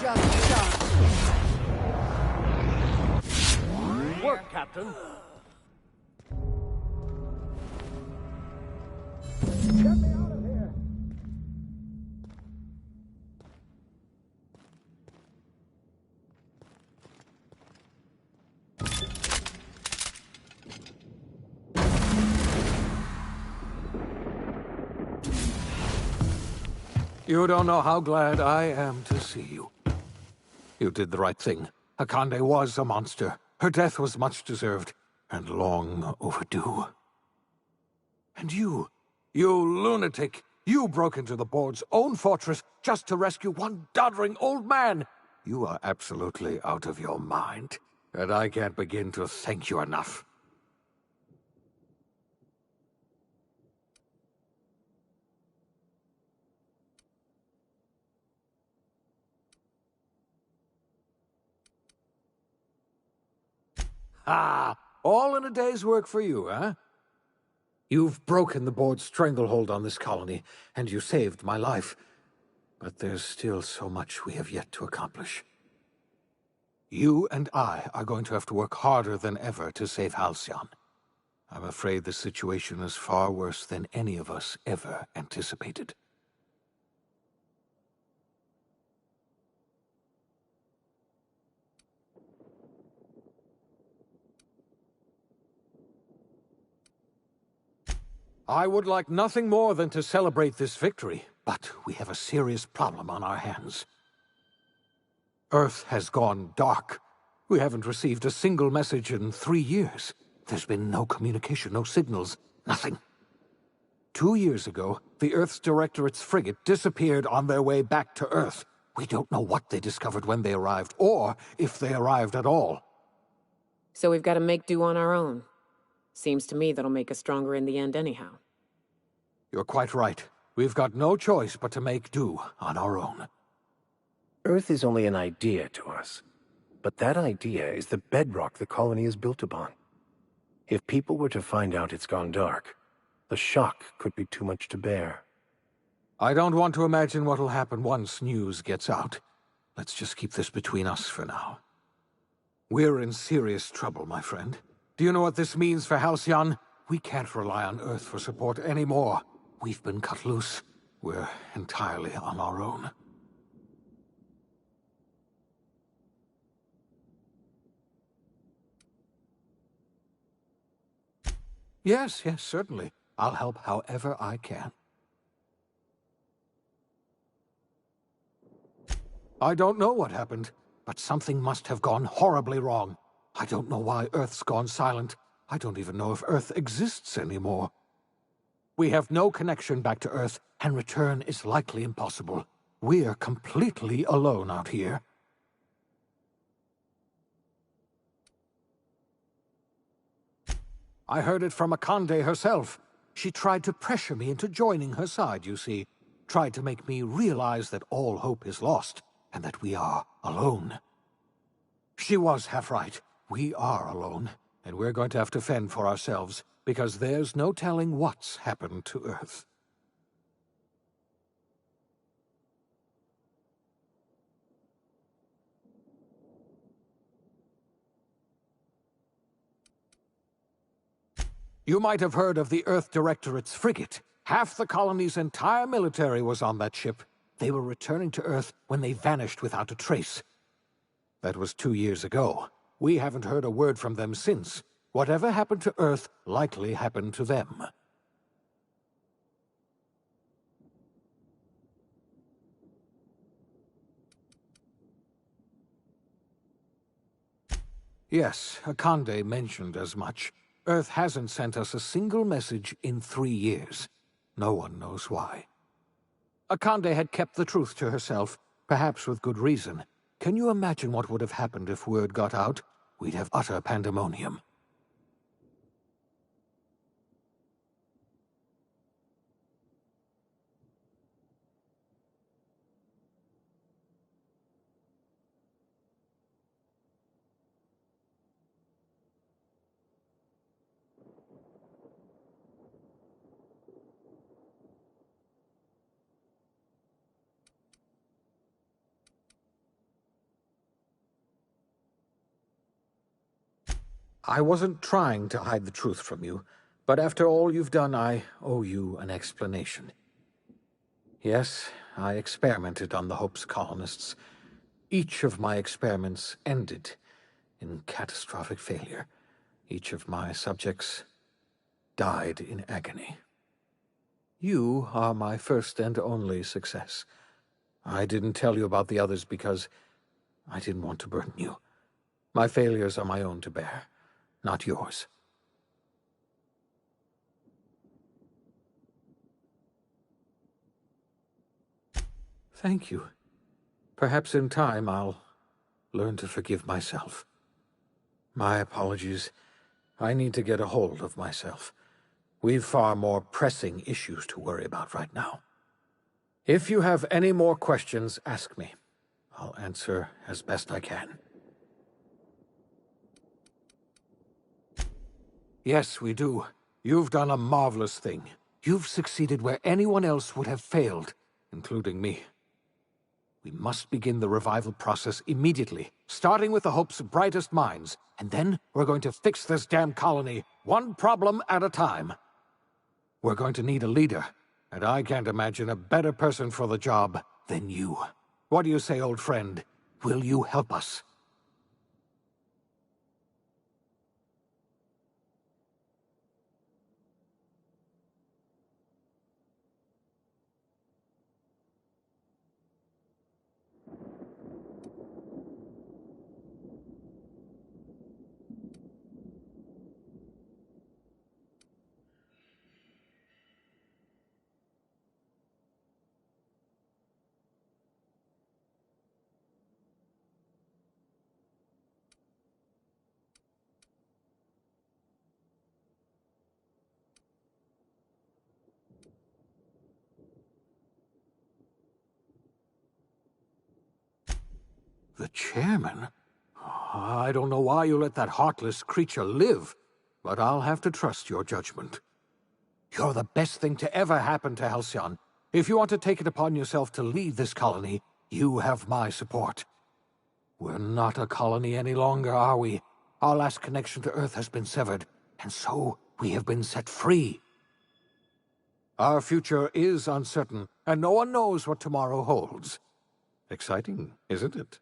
just done. Work, Captain. Get me out of here. You don't know how glad I am to see you. You did the right thing. Akande was a monster. Her death was much deserved, and long overdue. And you lunatic, you broke into the board's own fortress just to rescue one doddering old man. You are absolutely out of your mind, and I can't begin to thank you enough. Ah, all in a day's work for you, huh? You've broken the board's stranglehold on this colony, and you saved my life. But there's still so much we have yet to accomplish. You and I are going to have to work harder than ever to save Halcyon. I'm afraid the situation is far worse than any of us ever anticipated. I would like nothing more than to celebrate this victory, but we have a serious problem on our hands. Earth has gone dark. We haven't received a single message in 3 years. There's been no communication, no signals, nothing. 2 years ago, the Earth's Directorate's frigate disappeared on their way back to Earth. We don't know what they discovered when they arrived, or if they arrived at all. So we've got to make do on our own. Seems to me that'll make us stronger in the end anyhow. You're quite right. We've got no choice but to make do on our own. Earth is only an idea to us. But that idea is the bedrock the colony is built upon. If people were to find out it's gone dark, the shock could be too much to bear. I don't want to imagine what'll happen once news gets out. Let's just keep this between us for now. We're in serious trouble, my friend. Do you know what this means for Halcyon? We can't rely on Earth for support anymore. We've been cut loose. We're entirely on our own. Yes, certainly. I'll help however I can. I don't know what happened, but something must have gone horribly wrong. I don't know why Earth's gone silent. I don't even know if Earth exists anymore. We have no connection back to Earth, and return is likely impossible. We're completely alone out here. I heard it from Akande herself. She tried to pressure me into joining her side, you see. Tried to make me realize that all hope is lost, and that we are alone. She was half right. We are alone, and we're going to have to fend for ourselves, because there's no telling what's happened to Earth. You might have heard of the Earth Directorate's frigate. Half the colony's entire military was on that ship. They were returning to Earth when they vanished without a trace. That was 2 years ago. We haven't heard a word from them since. Whatever happened to Earth likely happened to them. Yes, Akande mentioned as much. Earth hasn't sent us a single message in 3 years. No one knows why. Akande had kept the truth to herself, perhaps with good reason. Can you imagine what would have happened if word got out? We'd have utter pandemonium. I wasn't trying to hide the truth from you, but after all you've done, I owe you an explanation. Yes, I experimented on the Hope's colonists. Each of my experiments ended in catastrophic failure. Each of my subjects died in agony. You are my first and only success. I didn't tell you about the others because I didn't want to burden you. My failures are my own to bear, not yours. Thank you. Perhaps in time I'll learn to forgive myself. My apologies. I need to get a hold of myself. We've far more pressing issues to worry about right now. If you have any more questions, ask me. I'll answer as best I can. Yes, we do. You've done a marvelous thing. You've succeeded where anyone else would have failed, including me. We must begin the revival process immediately, starting with the Hope's brightest minds, and then we're going to fix this damn colony, one problem at a time. We're going to need a leader, and I can't imagine a better person for the job than you. What do you say, old friend? Will you help us? The chairman? I don't know why you let that heartless creature live, but I'll have to trust your judgment. You're the best thing to ever happen to Halcyon. If you want to take it upon yourself to lead this colony, you have my support. We're not a colony any longer, are we? Our last connection to Earth has been severed, and so we have been set free. Our future is uncertain, and no one knows what tomorrow holds. Exciting, isn't it?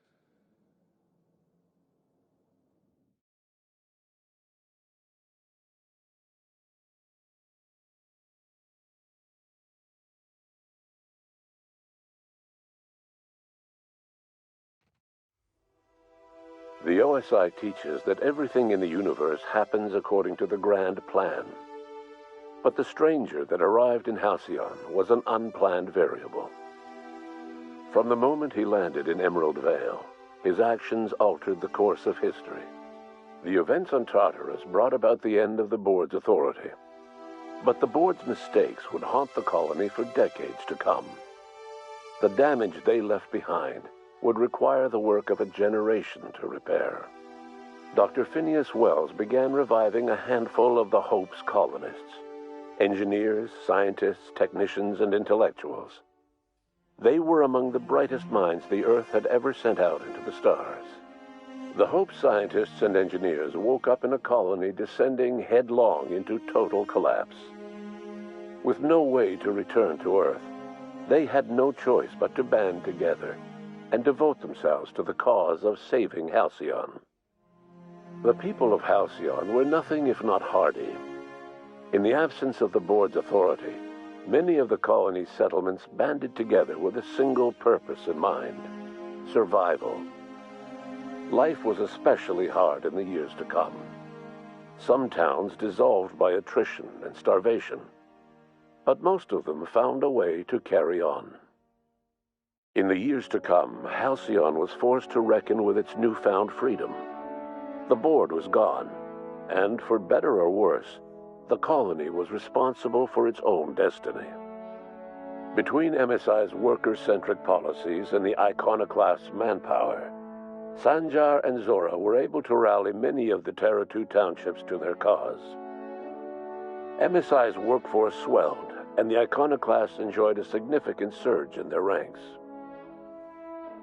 The OSI teaches that everything in the universe happens according to the grand plan. But the stranger that arrived in Halcyon was an unplanned variable. From the moment he landed in Emerald Vale, his actions altered the course of history. The events on Tartarus brought about the end of the board's authority. But the board's mistakes would haunt the colony for decades to come. The damage they left behind would require the work of a generation to repair. Dr. Phineas Wells began reviving a handful of the Hope's colonists. Engineers, scientists, technicians, and intellectuals. They were among the brightest minds the Earth had ever sent out into the stars. The Hope scientists and engineers woke up in a colony descending headlong into total collapse. With no way to return to Earth, they had no choice but to band together and devote themselves to the cause of saving Halcyon. The people of Halcyon were nothing if not hardy. In the absence of the board's authority, many of the colony's settlements banded together with a single purpose in mind: survival. Life was especially hard in the years to come. Some towns dissolved by attrition and starvation, but most of them found a way to carry on. In the years to come, Halcyon was forced to reckon with its newfound freedom. The board was gone, and for better or worse, the colony was responsible for its own destiny. Between MSI's worker-centric policies and the iconoclast's manpower, Sanjar and Zora were able to rally many of the Terra 2 townships to their cause. MSI's workforce swelled, and the iconoclasts enjoyed a significant surge in their ranks.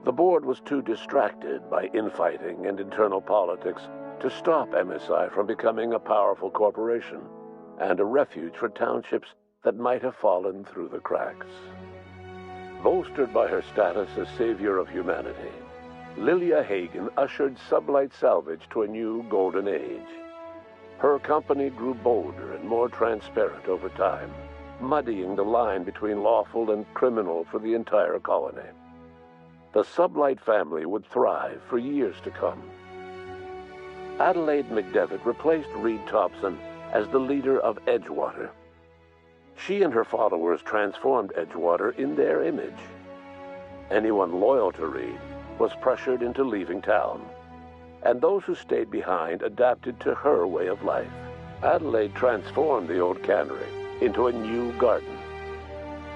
The board was too distracted by infighting and internal politics to stop MSI from becoming a powerful corporation and a refuge for townships that might have fallen through the cracks. Bolstered by her status as savior of humanity, Lilia Hagen ushered Sublight Salvage to a new golden age. Her company grew bolder and more transparent over time, muddying the line between lawful and criminal for the entire colony. The Sublight family would thrive for years to come. Adelaide McDevitt replaced Reed Thompson as the leader of Edgewater. She and her followers transformed Edgewater in their image. Anyone loyal to Reed was pressured into leaving town, and those who stayed behind adapted to her way of life. Adelaide transformed the old cannery into a new garden.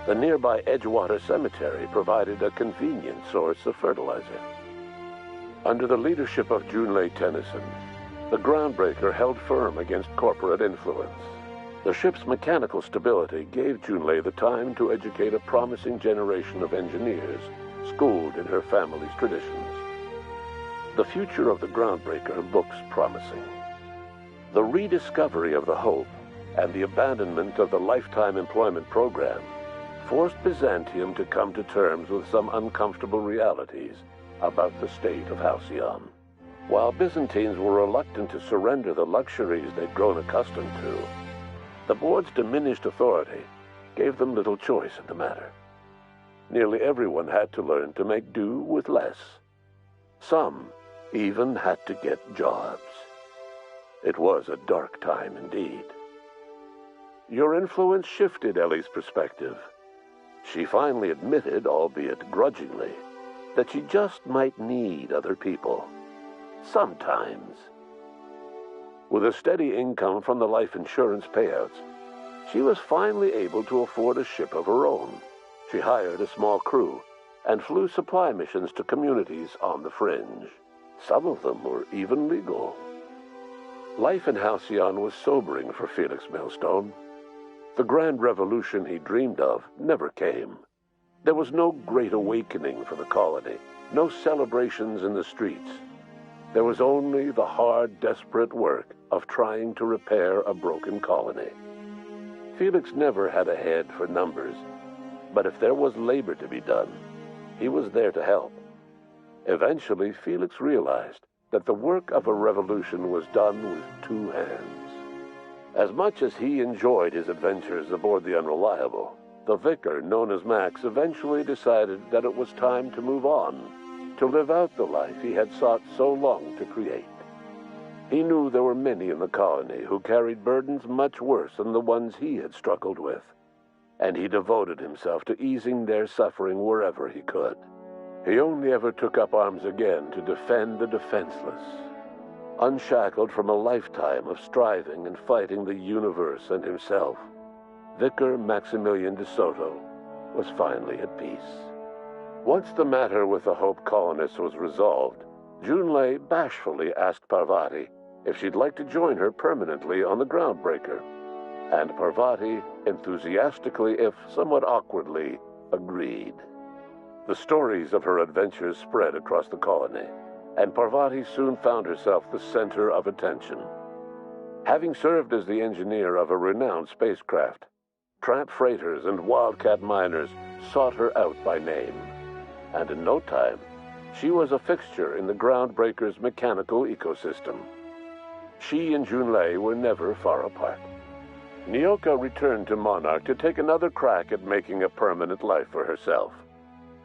The nearby Edgewater Cemetery provided a convenient source of fertilizer. Under the leadership of Junlei Tennyson, the Groundbreaker held firm against corporate influence. The ship's mechanical stability gave Junlei the time to educate a promising generation of engineers schooled in her family's traditions. The future of the Groundbreaker looks promising. The rediscovery of the Hope and the abandonment of the lifetime employment program forced Byzantium to come to terms with some uncomfortable realities about the state of Halcyon. While Byzantines were reluctant to surrender the luxuries they'd grown accustomed to, the board's diminished authority gave them little choice in the matter. Nearly everyone had to learn to make do with less. Some even had to get jobs. It was a dark time indeed. Your influence shifted Ellie's perspective. She finally admitted, albeit grudgingly, that she just might need other people. Sometimes. With a steady income from the life insurance payouts, she was finally able to afford a ship of her own. She hired a small crew and flew supply missions to communities on the fringe. Some of them were even legal. Life in Halcyon was sobering for Felix Millstone. The grand revolution he dreamed of never came. There was no great awakening for the colony, no celebrations in the streets. There was only the hard, desperate work of trying to repair a broken colony. Felix never had a head for numbers, but if there was labor to be done, he was there to help. Eventually, Felix realized that the work of a revolution was done with two hands. As much as he enjoyed his adventures aboard the Unreliable, the vicar, known as Max, eventually decided that it was time to move on, to live out the life he had sought so long to create. He knew there were many in the colony who carried burdens much worse than the ones he had struggled with, and he devoted himself to easing their suffering wherever he could. He only ever took up arms again to defend the defenseless. Unshackled from a lifetime of striving and fighting the universe and himself, Vicar Maximilian de Soto was finally at peace. Once the matter with the Hope colonists was resolved, Junlei bashfully asked Parvati if she'd like to join her permanently on the Groundbreaker, and Parvati enthusiastically, if somewhat awkwardly, agreed. The stories of her adventures spread across the colony, and Parvati soon found herself the center of attention. Having served as the engineer of a renowned spacecraft, tramp freighters and wildcat miners sought her out by name, and in no time, she was a fixture in the Groundbreaker's mechanical ecosystem. She and Junlei were never far apart. Nyoka returned to Monarch to take another crack at making a permanent life for herself.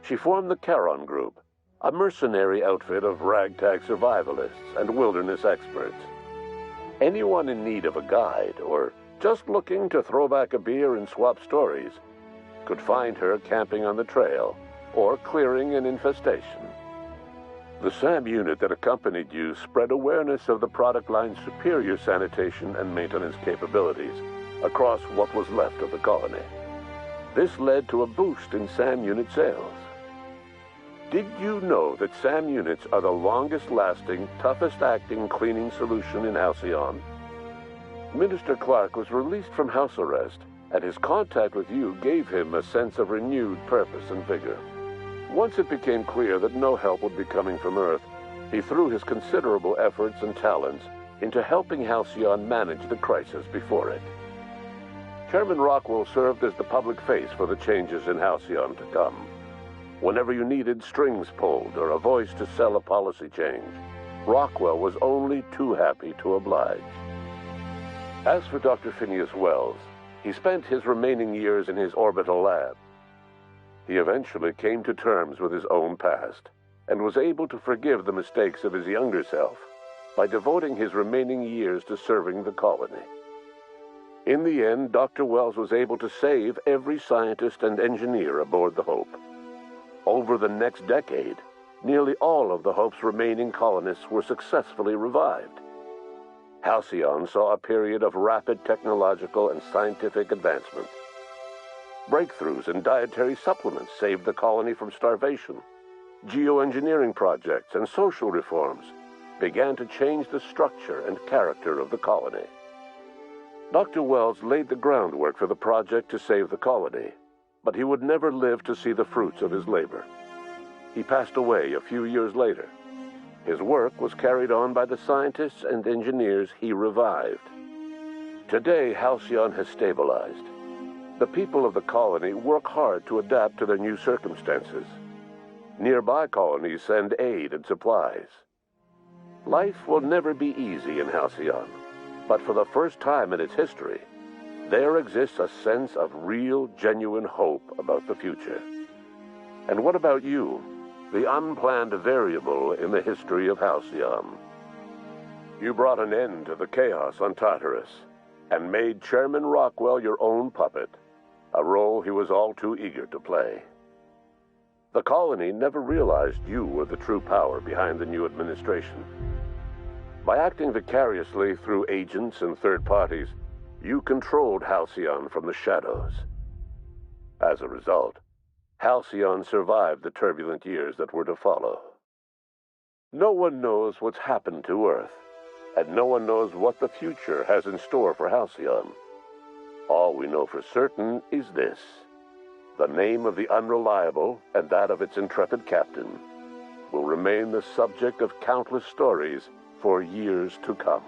She formed the Charon Group, a mercenary outfit of ragtag survivalists and wilderness experts. Anyone in need of a guide, or just looking to throw back a beer and swap stories, could find her camping on the trail or clearing an infestation. The SAM unit that accompanied you spread awareness of the product line's superior sanitation and maintenance capabilities across what was left of the colony. This led to a boost in SAM unit sales. Did you know that SAM units are the longest-lasting, toughest-acting cleaning solution in Halcyon? Minister Clark was released from house arrest, and his contact with you gave him a sense of renewed purpose and vigor. Once it became clear that no help would be coming from Earth, He threw his considerable efforts and talents into helping Halcyon manage the crisis before it. Chairman Rockwell served as the public face for the changes in Halcyon to come. Whenever you needed strings pulled or a voice to sell a policy change, Rockwell was only too happy to oblige. As for Dr. Phineas Wells, he spent his remaining years in his orbital lab. He eventually came to terms with his own past and was able to forgive the mistakes of his younger self by devoting his remaining years to serving the colony. In the end, Dr. Wells was able to save every scientist and engineer aboard the Hope. Over the next decade, nearly all of the Hope's remaining colonists were successfully revived. Halcyon saw a period of rapid technological and scientific advancement. Breakthroughs in dietary supplements saved the colony from starvation. Geoengineering projects and social reforms began to change the structure and character of the colony. Dr. Wells laid the groundwork for the project to save the colony, but he would never live to see the fruits of his labor. He passed away a few years later. His work was carried on by the scientists and engineers he revived. Today, Halcyon has stabilized. The people of the colony work hard to adapt to their new circumstances. Nearby colonies send aid and supplies. Life will never be easy in Halcyon, but for the first time in its history, there exists a sense of real, genuine hope about the future. And what about you, the unplanned variable in the history of Halcyon? You brought an end to the chaos on Tartarus and made Chairman Rockwell your own puppet, a role he was all too eager to play. The colony never realized you were the true power behind the new administration. By acting vicariously through agents and third parties, you controlled Halcyon from the shadows. As a result, Halcyon survived the turbulent years that were to follow. No one knows what's happened to Earth, and no one knows what the future has in store for Halcyon. All we know for certain is this: the name of the Unreliable and that of its intrepid captain will remain the subject of countless stories for years to come.